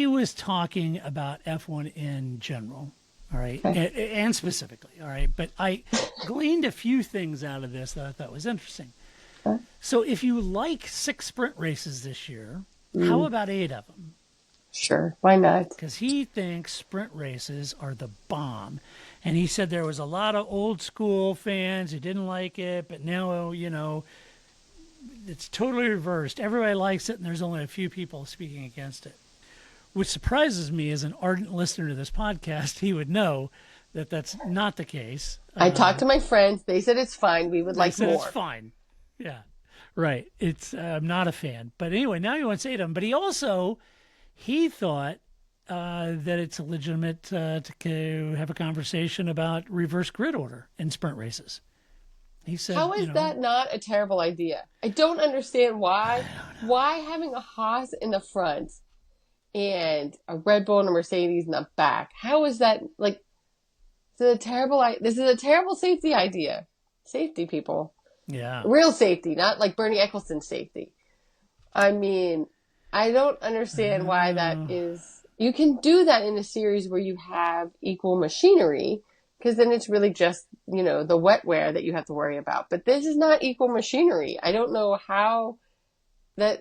S1: was talking about F1 in general, all right, and specifically, all right. But I gleaned a few things out of this that I thought was interesting. So if you like 6 sprint races this year, how about 8 of them?
S4: Sure, why not?
S1: Because he thinks sprint races are the bomb. And he said there was a lot of old school fans who didn't like it, but now, it's totally reversed. Everybody likes it, and there's only a few people speaking against it. Which surprises me as an ardent listener to this podcast, he would know that that's not the case.
S4: I talked to my friends. They said it's fine. We would like more.
S1: It's fine. Yeah, right. I'm not a fan. But anyway, now he wants 8 of them. But he thought that it's legitimate to have a conversation about reverse grid order in sprint races. He said,
S4: how is that not a terrible idea? I don't understand why. Why having a Haas in the front and a Red Bull and a Mercedes in the back? How is that like? This is a terrible safety idea. Safety, people.
S1: Yeah.
S4: Real safety, not like Bernie Eccleston safety. I mean, I don't understand why that is. You can do that in a series where you have equal machinery, because then it's really just, the wetware that you have to worry about. But this is not equal machinery. I don't know how I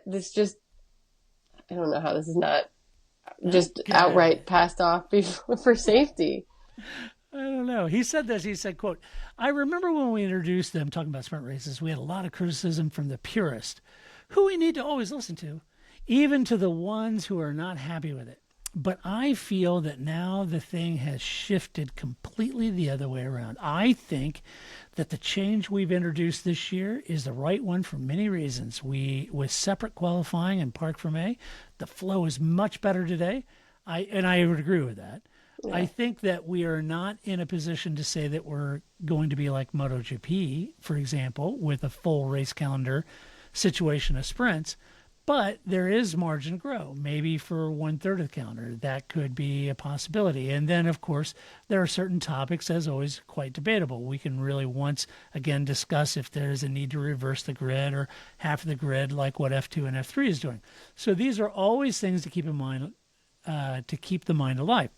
S4: don't know how this is not just outright passed off for safety.
S1: I don't know. He said this. He said, quote, I remember when we introduced them, talking about sprint races, we had a lot of criticism from the purist, who we need to always listen to, even to the ones who are not happy with it. But I feel that now the thing has shifted completely the other way around. I think that the change we've introduced this year is the right one for many reasons. With separate qualifying and Parc Fermé, the flow is much better today. I would agree with that. Yeah. I think that we are not in a position to say that we're going to be like MotoGP, for example, with a full race calendar situation of sprints, but there is margin to grow, maybe for 1/3 of the calendar. That could be a possibility. And then, of course, there are certain topics, as always, quite debatable. We can really once again discuss if there is a need to reverse the grid or half of the grid, like what F2 and F3 is doing. So these are always things to keep in mind, to keep the mind alive,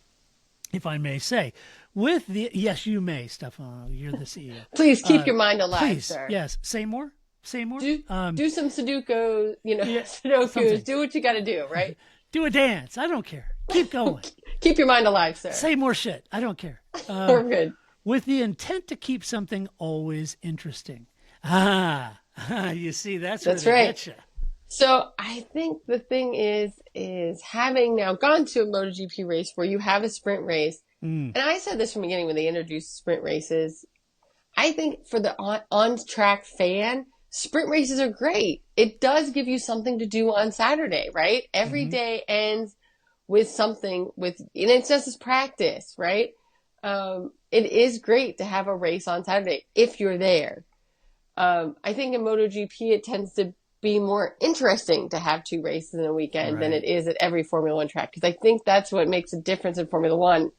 S1: if I may say. Yes, you may, Stefano. You're the CEO.
S4: Please keep your mind alive,
S1: please,
S4: sir.
S1: Yes. Say more.
S4: Do some Sudoku,
S1: Sudokus.
S4: Something. Do what you got to do, right?
S1: Do a dance. I don't care. Keep going.
S4: Keep your mind alive, sir.
S1: Say more shit. I don't care.
S4: We're good.
S1: With the intent to keep something always interesting. You see, that's right. Getcha.
S4: So I think the thing is having now gone to a MotoGP race where you have a sprint race, and I said this from the beginning when they introduced sprint races, I think for the on-track fan, sprint races are great. It does give you something to do on Saturday, right? Every day ends with something and it's just as practice, right? It is great to have a race on Saturday if you're there. I think in MotoGP, it tends to be more interesting to have 2 races in a weekend than it is at every Formula One track. Because I think that's what makes a difference in Formula One.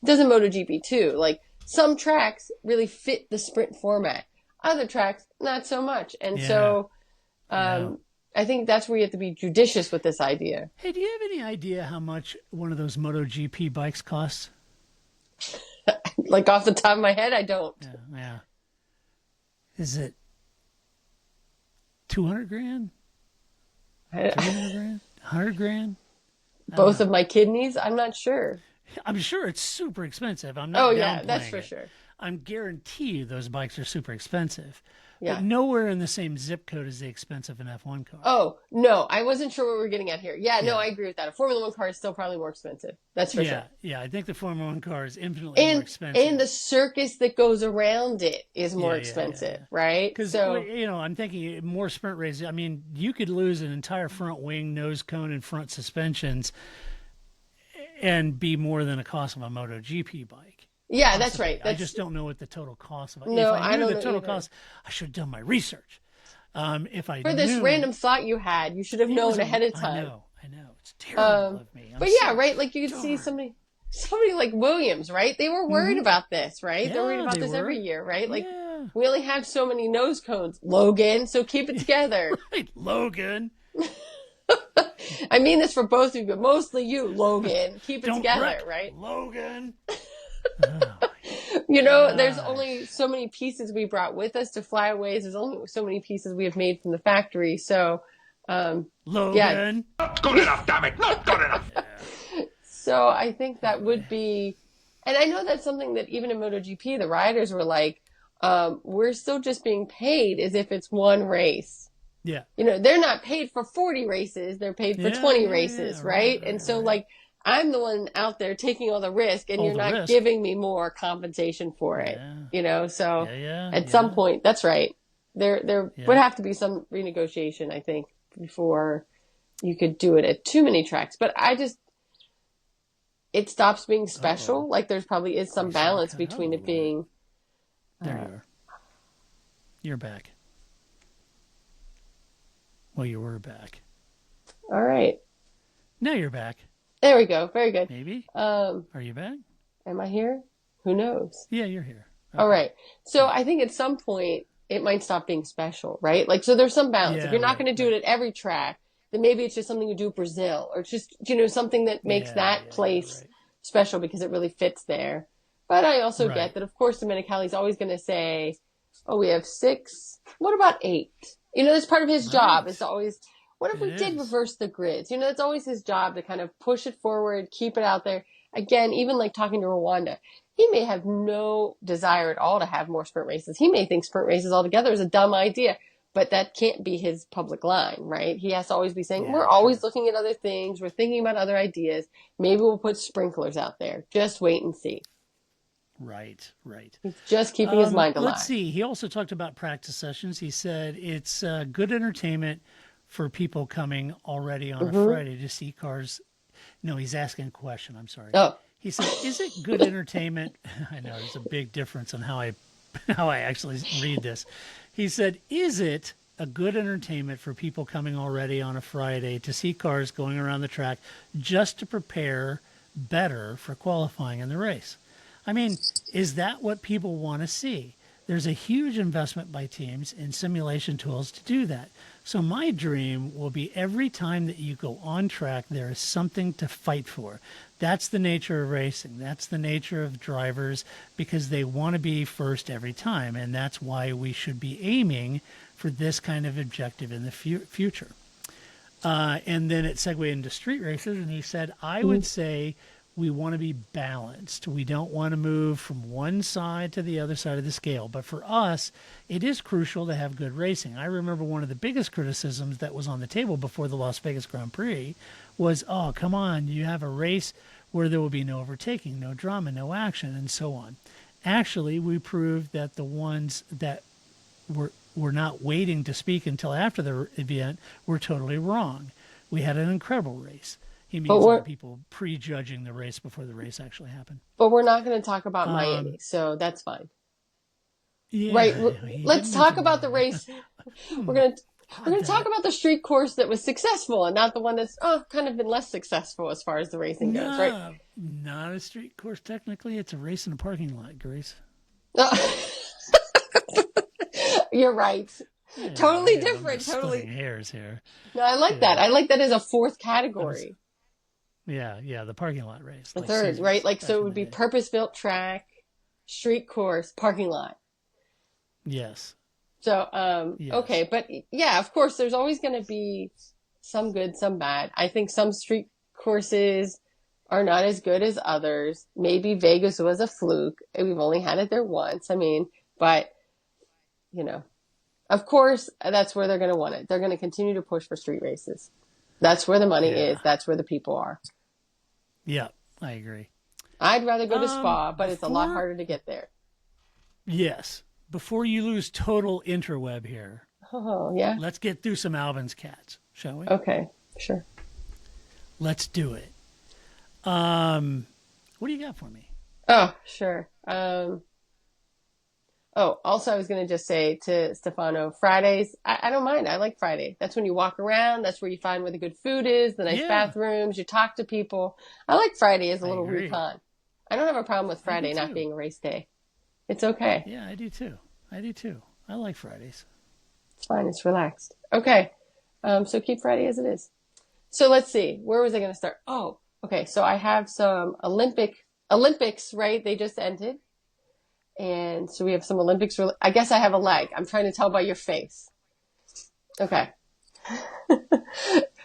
S4: It does in MotoGP too. Like, some tracks really fit the sprint format. Other tracks, not so much. And so I think that's where you have to be judicious with this idea.
S1: Hey, do you have any idea how much one of those MotoGP bikes costs?
S4: Like off the top of my head, I don't.
S1: Yeah. Is it 200 grand? 300 grand? 100 grand?
S4: Both of my kidneys? I'm not sure.
S1: I'm sure it's super expensive. I'm not. Oh yeah,
S4: that's for sure.
S1: I'm guarantee you those bikes are super expensive.
S4: Yeah.
S1: But nowhere in the same zip code as the expense of an F1 car.
S4: Oh, no. I wasn't sure what we were getting at here. Yeah, no, I agree with that. A Formula One car is still probably more expensive. That's for sure.
S1: Yeah, I think the Formula One car is infinitely more expensive.
S4: And the circus that goes around it is more expensive, right?
S1: Because, I'm thinking more sprint races. I mean, you could lose an entire front wing, nose cone, and front suspensions and be more than the cost of a MotoGP bike.
S4: Yeah, that's right.
S1: I just don't know what the total cost of it.
S4: No,
S1: if I knew
S4: don't
S1: the total cost, I should have done my research. For
S4: this random thought you had, you should have known ahead of time.
S1: I know. It's terrible of me.
S4: Right? Like you could see somebody like Williams, right? They were worried about this, right?
S1: Yeah,
S4: they're worried about this every year, right? Like we only have so many nose cones, Logan. So keep it together,
S1: right, Logan.
S4: I mean this for both of you, but mostly you, Logan. Keep it together, right?
S1: Logan.
S4: There's only so many pieces we brought with us to flyaways. There's only so many pieces we have made from the factory. So,
S1: Logan.
S2: Not good enough, damn it. Not good enough.
S4: So I think that would be, and I know that's something that even in MotoGP, the riders were like, we're still just being paid as if it's one race.
S1: Yeah.
S4: They're not paid for 40 races. They're paid for 20 races, right? And so I'm the one out there taking all the risk, and you're not giving me more compensation for it. So at some point, that's right. There would have to be some renegotiation, I think, before you could do it at too many tracks. But it stops being special. Like there probably is some balance between it being.
S1: There you are. You're back. Well, you were back.
S4: All right.
S1: Now you're back.
S4: There we go. Very good.
S1: Maybe. Are you back?
S4: Am I here? Who knows?
S1: Yeah, you're here.
S4: Okay. All right. So I think at some point it might stop being special, right? Like, so there's some balance. If you're not going to do it at every track, then maybe it's just something you do at Brazil, or just, something that makes that place special because it really fits there. But I also get that, of course, Domenicali's always going to say, oh, we have 6. What about 8? That's part of his job is to always, what if we did reverse the grids? It's always his job to kind of push it forward, keep it out there. Again, even like talking to Rwanda, he may have no desire at all to have more sprint races. He may think sprint races altogether is a dumb idea, but that can't be his public line, right? He has to always be saying, we're always looking at other things. We're thinking about other ideas. Maybe we'll put sprinklers out there. Just wait and see.
S1: Right.
S4: He's just keeping his mind alive.
S1: Let's see. He also talked about practice sessions. He said it's good entertainment for people coming already on a Friday to see cars. No, he's asking a question. I'm sorry.
S4: Oh.
S1: He said, is it good entertainment? I know there's a big difference on how I actually read this. He said, is it a good entertainment for people coming already on a Friday to see cars going around the track just to prepare better for qualifying in the race? I mean, is that what people want to see? There's a huge investment by teams in simulation tools to do that. So my dream will be every time that you go on track, there is something to fight for. That's the nature of racing. That's the nature of drivers, because they want to be first every time. And that's why we should be aiming for this kind of objective in the future. And then it segued into street races. And he said, I would say we want to be balanced. We don't want to move from one side to the other side of the scale. But for us, it is crucial to have good racing. I remember one of the biggest criticisms that was on the table before the Las Vegas Grand Prix was, oh, come on, you have a race where there will be no overtaking, no drama, no action, and so on. Actually, we proved that the ones that were not waiting to speak until after the event were totally wrong. We had an incredible race. He means people prejudging the race before the race actually happened.
S4: But we're not going to talk about Miami, so that's fine.
S1: Yeah,
S4: right. Let's talk about the race. We're going to talk about the street course that was successful and not the one that's kind of been less successful as far as the racing goes, right?
S1: Not a street course technically. It's a race in a parking lot, Grace.
S4: You're right. Yeah, totally different. Totally
S1: hairs here.
S4: No, I like that. I like that as a fourth category.
S1: Yeah, the parking lot race.
S4: The third, right? Like, so it would be purpose-built track, street course, parking lot.
S1: Yes.
S4: So,
S1: yes.
S4: Okay. But yeah, of course, there's always going to be some good, some bad. I think some street courses are not as good as others. Maybe Vegas was a fluke. We've only had it there once. I mean, but, of course, that's where they're going to want it. They're going to continue to push for street races. That's where the money is. That's where the people are.
S1: Yeah, I agree.
S4: I'd rather go to Spa, but it's a lot harder to get there.
S1: Yes. Before you lose total interweb here.
S4: Oh, yeah?
S1: Let's get through some Alvin's cats, shall we?
S4: Okay, sure.
S1: Let's do it. What do you got for me?
S4: Oh, sure. Also, I was going to just say to Stefano, Fridays, I don't mind. I like Friday. That's when you walk around. That's where you find where the good food is, the nice bathrooms. You talk to people. I like Friday as a little recon. I don't have a problem with Friday not being a race day. It's okay.
S1: Yeah, I do too. I like Fridays.
S4: It's fine. It's relaxed. Okay. So keep Friday as it is. So let's see. Where was I going to start? Oh, okay. So I have some Olympics, right? They just ended. And so we have some Olympics. I guess I have a leg. I'm trying to tell by your face. Okay.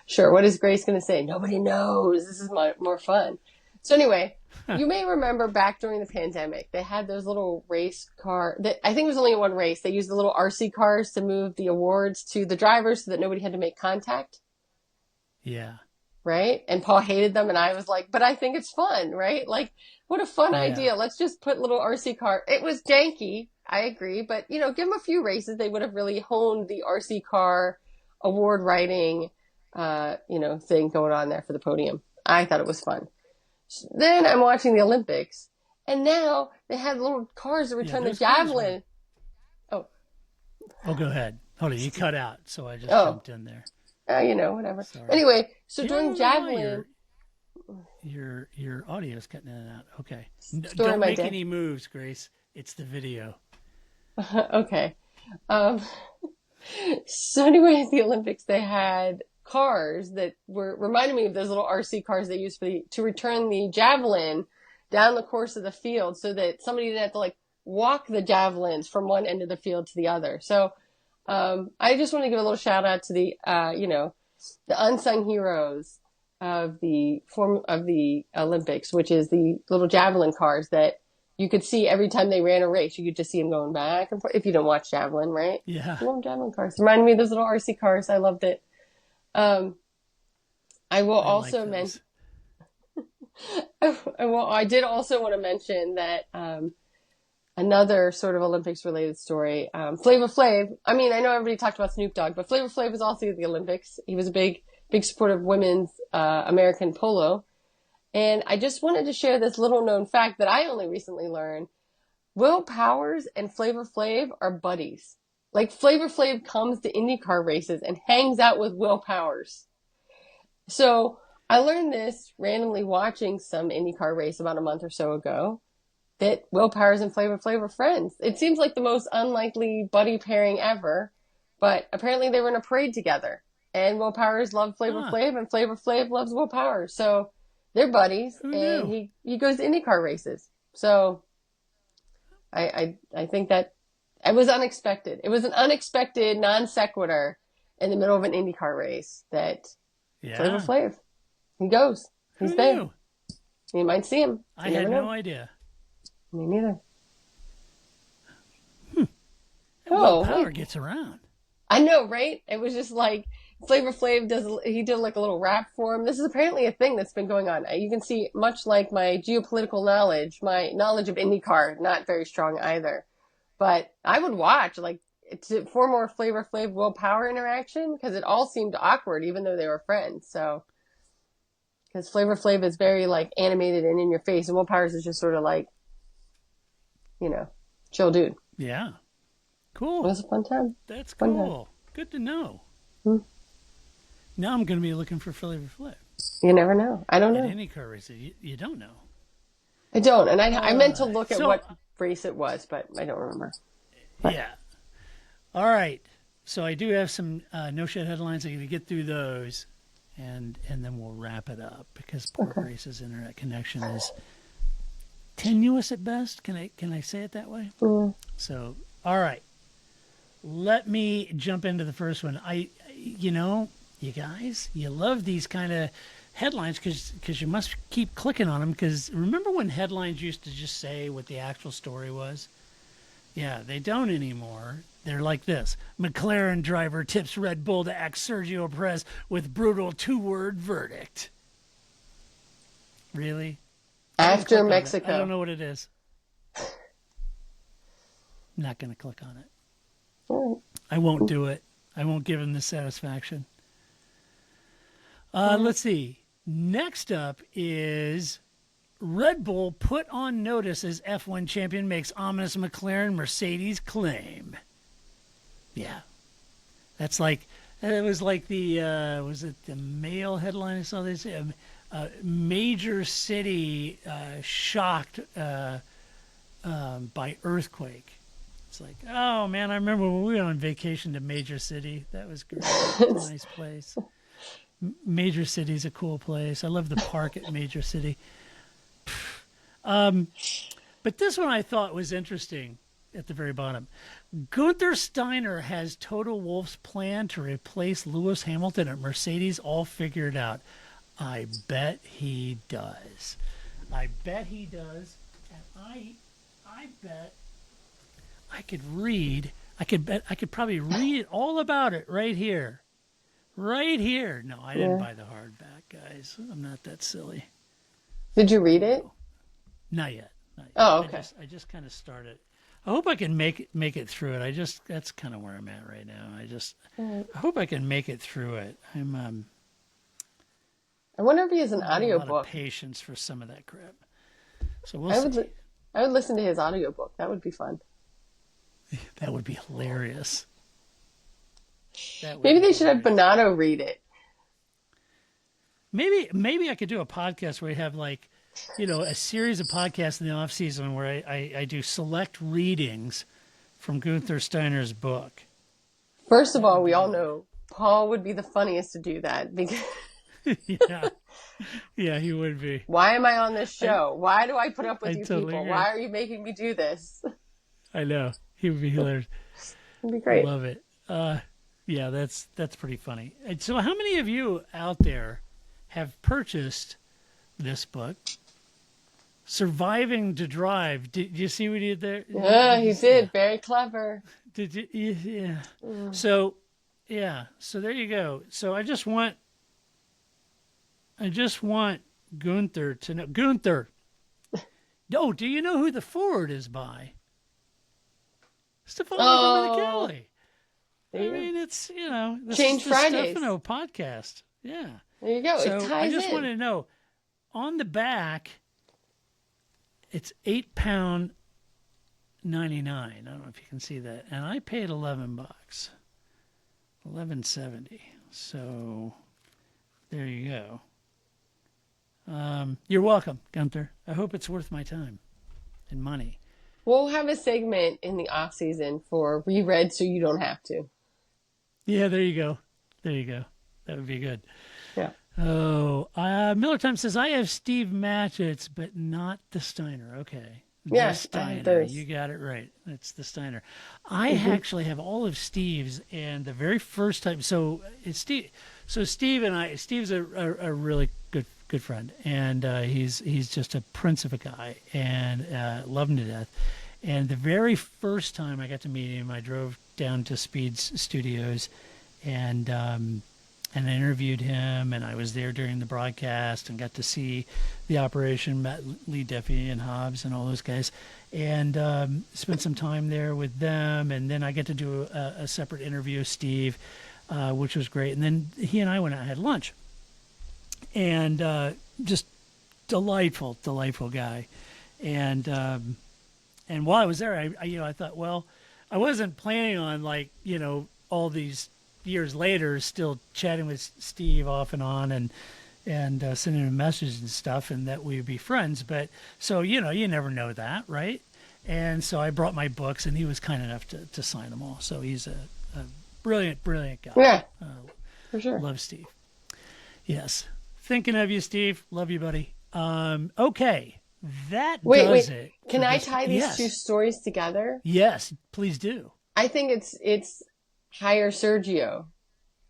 S4: Sure. What is Grace going to say? Nobody knows. This is more fun. So anyway, you may remember back during the pandemic, they had those little race car. I think it was only one race. They used the little RC cars to move the awards to the drivers so that nobody had to make contact.
S1: Yeah.
S4: Right? And Paul hated them, and I was like, but I think it's fun, right? Like, what a fun idea. Let's just put little RC car. It was janky, I agree, but, give them a few races. They would have really honed the RC car award writing, thing going on there for the podium. I thought it was fun. Then I'm watching the Olympics, and now they have little cars that return the Javelin. Oh,
S1: Oh, go ahead. Hold on, you cut out, so I just jumped in there.
S4: Whatever.
S1: Sorry.
S4: Anyway, so during Javelin...
S1: Your audio's cutting in and out. Okay.
S4: Don't
S1: make any moves, Grace. It's the video.
S4: Okay. So anyway, at the Olympics, they had cars that were reminding me of those little RC cars they used to return the javelin down the course of the field so that somebody didn't have to walk the javelins from one end of the field to the other. So I just want to give a little shout out to the unsung heroes of the Olympics, which is the little javelin cars that you could see every time they ran a race. You could just see them going back and forth if you didn't watch Javelin, right?
S1: Yeah.
S4: Little javelin cars. Reminded me of those little RC cars. I loved it. I will also mention. I did also want to mention that another sort of Olympics related story. Flavor Flav. I mean, I know everybody talked about Snoop Dogg, but Flavor Flav was also at the Olympics. He was a big supporter of women's American polo. And I just wanted to share this little known fact that I only recently learned. Will Powers and Flavor Flav are buddies. Flavor Flav comes to IndyCar races and hangs out with Will Powers. So I learned this randomly watching some IndyCar race about a month or so ago, that Will Powers and Flavor Flav are friends. It seems like the most unlikely buddy pairing ever, but apparently they were in a parade together. And Will Powers loved Flavor Flav, and Flavor Flav loves Will Powers. So they're buddies, and he goes to IndyCar races. So I think that it was unexpected. It was an unexpected non sequitur in the middle of an IndyCar race that Flavor Flav, he goes. He's there. You might see him.
S1: I had no idea.
S4: Me neither.
S1: Will Power gets around.
S4: I know, right? It was just Flavor Flav did a little rap for him. This is apparently a thing that's been going on. You can see, much like my geopolitical knowledge, my knowledge of IndyCar, not very strong either. But I would watch, for more Flavor Flav Will Power interaction, because it all seemed awkward, even though they were friends. So, because Flavor Flav is very, animated and in your face, and Will Powers is just sort of chill dude.
S1: Yeah. Cool.
S4: It was a fun time.
S1: That's cool. Good to know. Now I'm going to be looking for Flavor Flav.
S4: You never know. I don't know.
S1: Any car race, you don't know.
S4: I don't. And I meant to look at what race it was, but I don't remember. But.
S1: Yeah. All right. So I do have some no-shit headlines. I'm going to get through those, and then we'll wrap it up, because poor Grace's internet connection is tenuous at best. Can I say it that way? So, all right. Let me jump into the first one. You guys, you love these kind of headlines because you must keep clicking on them, because remember when headlines used to just say what the actual story was? Yeah, they don't anymore. They're like this. McLaren driver tips Red Bull to axe Sergio Perez with brutal 2-word verdict. Really?
S4: After Mexico.
S1: I don't know what it is. I'm not going to click on it. I won't do it. I won't give him the satisfaction. Let's see. Next up is Red Bull put on notice as F1 champion makes ominous McLaren Mercedes claim. Yeah. That's it was like was it the Mail headline I saw this? Major city shocked by earthquake. It's like, oh man, I remember when we were on vacation to Major City. That was great. It's a nice place. Major City's a cool place. I love the park at Major City. But this one I thought was interesting at the very bottom. Gunther Steiner has Toto Wolff's plan to replace Lewis Hamilton at Mercedes all figured out. I bet he does. And I bet I could probably read all about it right here. Right here. No, I didn't buy the hardback, guys. I'm not that silly.
S4: Did you read it?
S1: Not yet.
S4: Oh, okay.
S1: I just kind of started. I hope I can make it through it. That's kind of where I'm at right now. I hope I can make it through it.
S4: I wonder if he has an audiobook.
S1: A lot of patience for some of that crap. So we'll see.
S4: I would listen to his audiobook. That would be fun.
S1: That would be hilarious.
S4: Maybe they should have Bonato read it.
S1: Maybe I could do a podcast where I have like, a series of podcasts in the off season where I do select readings from Gunther Steiner's book.
S4: First of all, we all know Paul would be the funniest to do that because
S1: yeah, he would be.
S4: Why am I on this show? Why do I put up with you
S1: totally
S4: people?
S1: agree.
S4: Why are you making me do this?
S1: I know. He would be hilarious.
S4: It'd be great.
S1: I love it. Yeah, that's pretty funny. And so how many of you out there have purchased this book, Surviving to Drive? Did you see what he did there?
S4: Yeah, he did. Very clever.
S1: Did you? Yeah. So there you go. So I just want Gunther to know. Gunther. Oh, do you know who the forward is by? Stefano Domenicali. I mean, it's, this
S4: Change
S1: is the
S4: Fridays.
S1: Stefano podcast. Yeah.
S4: There you go.
S1: So
S4: it ties
S1: I just
S4: in.
S1: wanted to know, on the back, it's £8.99. I don't know if you can see that. And I paid $11. $11.70. So there you go. You're welcome, Gunther. I hope it's worth my time and money.
S4: We'll have a segment in the off season for reread so you don't have to.
S1: Yeah, there you go. There you go. That would be good.
S4: Yeah.
S1: Oh, Miller Time says, I have Steve Matchett's, but not the Steiner. Okay.
S4: Yeah,
S1: The Steiner.
S4: those.
S1: You got it right. It's the Steiner. I actually have all of Steve's, and the very first time, so it's Steve. So Steve's a really good friend, and he's just a prince of a guy, and love him to death. And the very first time I got to meet him, I drove down to Speed's studios, and I interviewed him, and I was there during the broadcast and got to see the operation, met Lee Duffy and Hobbs and all those guys, and spent some time there with them. And then I get to do a separate interview with Steve, which was great. And then he and I went out and had lunch, and just delightful guy. And while I was there, I thought, well, I wasn't planning on all these years later still chatting with Steve off and on and sending him messages and stuff, and that we would be friends. But so, you never know that, right? And so I brought my books, and he was kind enough to sign them all. So he's a brilliant guy.
S4: Yeah, for sure.
S1: Love Steve. Yes. Thinking of you, Steve. Love you, buddy. Okay. That does it.
S4: Can I tie these two stories together?
S1: Yes, please do.
S4: I think it's hire Sergio,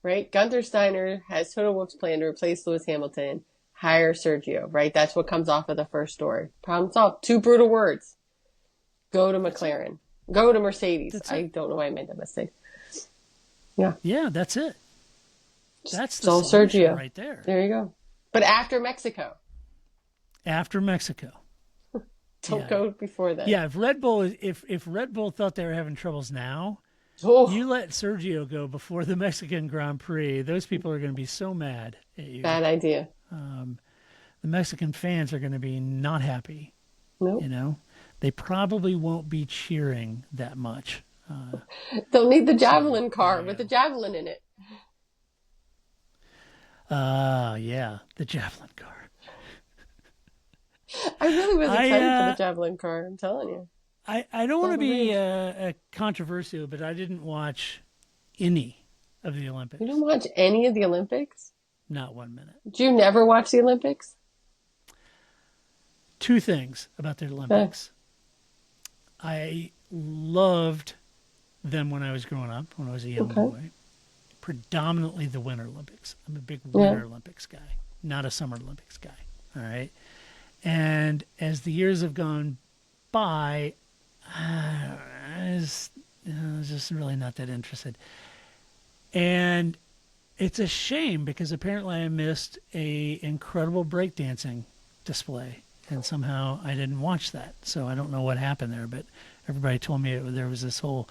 S4: right? Gunther Steiner has Toto Wolff's plan to replace Lewis Hamilton. Hire Sergio, right? That's what comes off of the first story. Problem solved. 2 brutal words. Go to McLaren. Go to Mercedes. I don't know why I made that mistake. Yeah. Yeah,
S1: that's it. That's the
S4: Sergio
S1: right there.
S4: There you go. But after Mexico.
S1: After Mexico.
S4: Don't go before that.
S1: Yeah, if Red Bull thought they were having troubles now, you let Sergio go before the Mexican Grand Prix. Those people are going to be so mad at you.
S4: Bad idea.
S1: The Mexican fans are going to be not happy.
S4: Nope.
S1: They probably won't be cheering that much.
S4: They'll need the Javelin car with the Javelin in it.
S1: Yeah, the Javelin car.
S4: I really was excited for the Javelin car, I'm telling you.
S1: I don't want to be controversial, but I didn't watch any of the Olympics.
S4: You didn't watch any of the Olympics?
S1: Not 1 minute.
S4: Did you never watch the Olympics?
S1: 2 things about the Olympics. I loved them when I was growing up, when I was a young boy. Predominantly the Winter Olympics. I'm a big Winter Olympics guy, not a Summer Olympics guy. All right. And as the years have gone by, I was just really not that interested. And it's a shame because apparently I missed a incredible breakdancing display, and somehow I didn't watch that. So I don't know what happened there, but everybody told me there was this whole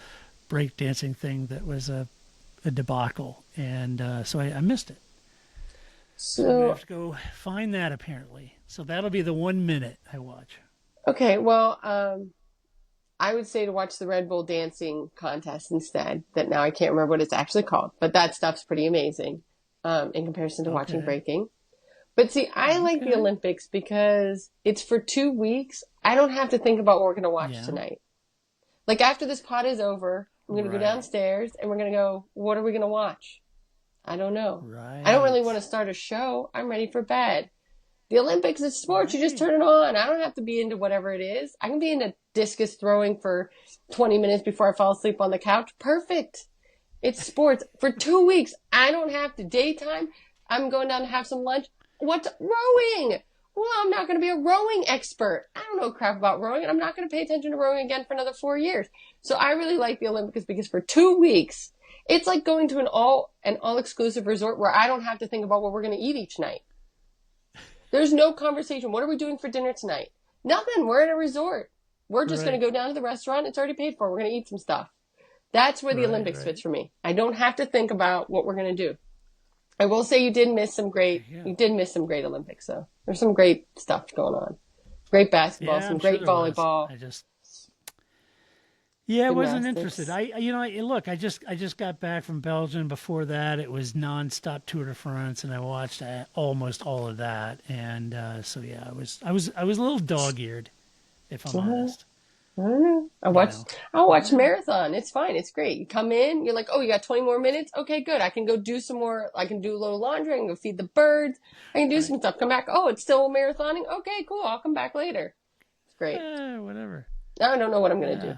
S1: breakdancing thing that was a debacle, and so I missed it. So I have to go find that apparently. So that'll be the 1 minute I watch.
S4: Okay, well, I would say to watch the Red Bull dancing contest instead. That now I can't remember what it's actually called, but that stuff's pretty amazing in comparison to watching breaking. But see, I like the Olympics because it's for 2 weeks. I don't have to think about what we're going to watch tonight. Like after this pod is over, I'm going to go downstairs and we're going to go, what are we going to watch? I don't know.
S1: Right.
S4: I don't really want to start a show. I'm ready for bed. The Olympics is sports. You just turn it on. I don't have to be into whatever it is. I can be into discus throwing for 20 minutes before I fall asleep on the couch. Perfect. It's sports. For 2 weeks, I don't have to. Daytime, I'm going down to have some lunch. What's rowing? Well, I'm not going to be a rowing expert. I don't know crap about rowing, and I'm not going to pay attention to rowing again for another 4 years. So I really like the Olympics because for 2 weeks, it's like going to an all-exclusive resort where I don't have to think about what we're going to eat each night. There's no conversation. What are we doing for dinner tonight? Nothing. We're at a resort. We're just going to go down to the restaurant. It's already paid for. We're going to eat some stuff. That's where the Olympics fits for me. I don't have to think about what we're going to do. I will say you did miss some great Olympics, though. There's some great stuff going on. Great basketball, some great volleyball.
S1: I wasn't interested. Look, I just got back from Belgium. Before that, it was nonstop Tour de France, and I watched almost all of that. And I was a little dog-eared, if I'm honest.
S4: I don't know. I'll watch marathon. It's fine. It's great. You come in, you're like, oh, you got 20 more minutes? Okay, good. I can go do some more. I can do a little laundry. I can go feed the birds. I can do some stuff. Come back. Oh, it's still marathoning? Okay, cool. I'll come back later. It's great.
S1: Whatever.
S4: I don't know what I'm going to do.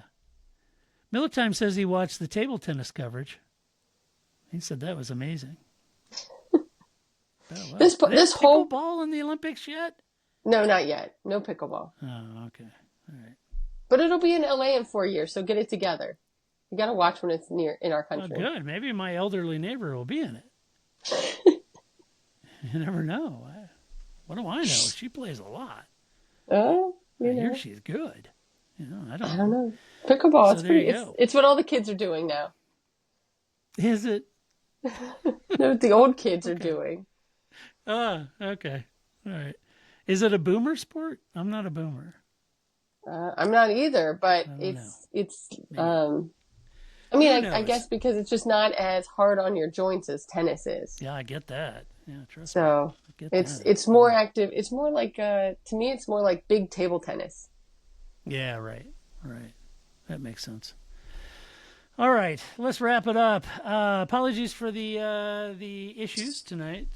S1: Militime says he watched the table tennis coverage. He said that was amazing.
S4: This whole
S1: pickleball in the Olympics yet?
S4: No, not yet. No pickleball.
S1: Oh, okay. All right.
S4: But it'll be in LA in 4 years, so get it together. You got to watch when it's in our country.
S1: Well, good. Maybe my elderly neighbor will be in it. You never know. What do I know? She plays a lot.
S4: Oh,
S1: I hear she's good. I don't know.
S4: Pickleball, it's what all the kids are doing now.
S1: Is it?
S4: No, the old kids are doing.
S1: Okay. All right. Is it a boomer sport? I'm not a boomer.
S4: I'm not either, but it's I guess because it's just not as hard on your joints as tennis is.
S1: Yeah, I get that. Yeah, trust
S4: me. So it's more active. It's more like to me, it's more like big table tennis.
S1: Yeah, right. That makes sense. All right, let's wrap it up. Apologies for the issues tonight.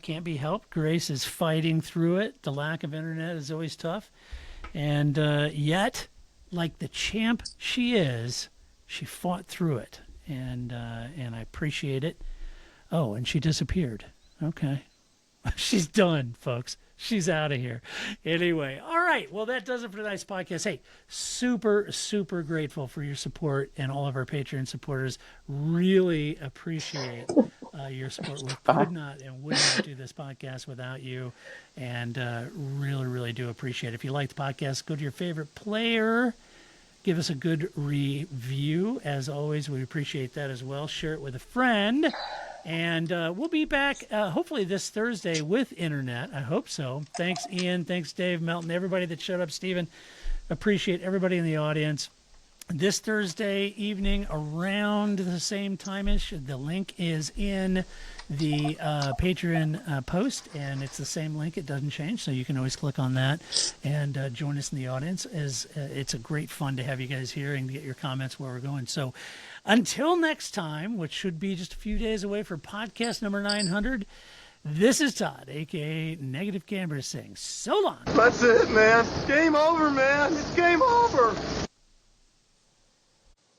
S1: Can't be helped. Grace is fighting through it. The lack of internet is always tough. And yet, like the champ she is, she fought through it. And I appreciate it. Oh, and she disappeared. Okay. She's done, folks. She's out of here. Anyway, all right. Well, that does it for tonight's podcast. Hey, super, super grateful for your support and all of our Patreon supporters. Really appreciate your support. We could not and would not do this podcast without you. And really, really do appreciate it. If you like the podcast, go to your favorite player. Give us a good review. As always, we appreciate that as well. Share it with a friend. And we'll be back hopefully this Thursday with internet. I hope so. Thanks, Ian. Thanks, Dave, Melton, everybody that showed up. Stephen, appreciate everybody in the audience. This Thursday evening around the same time-ish, the link is in the Patreon post, and it's the same link. It doesn't change, so you can always click on that and join us in the audience. It's a great fun to have you guys here and get your comments where we're going. So until next time, which should be just a few days away for podcast number 900, this is Todd, a.k.a. Negative Camera, saying so long.
S2: That's it, man. Game over, man. It's game over.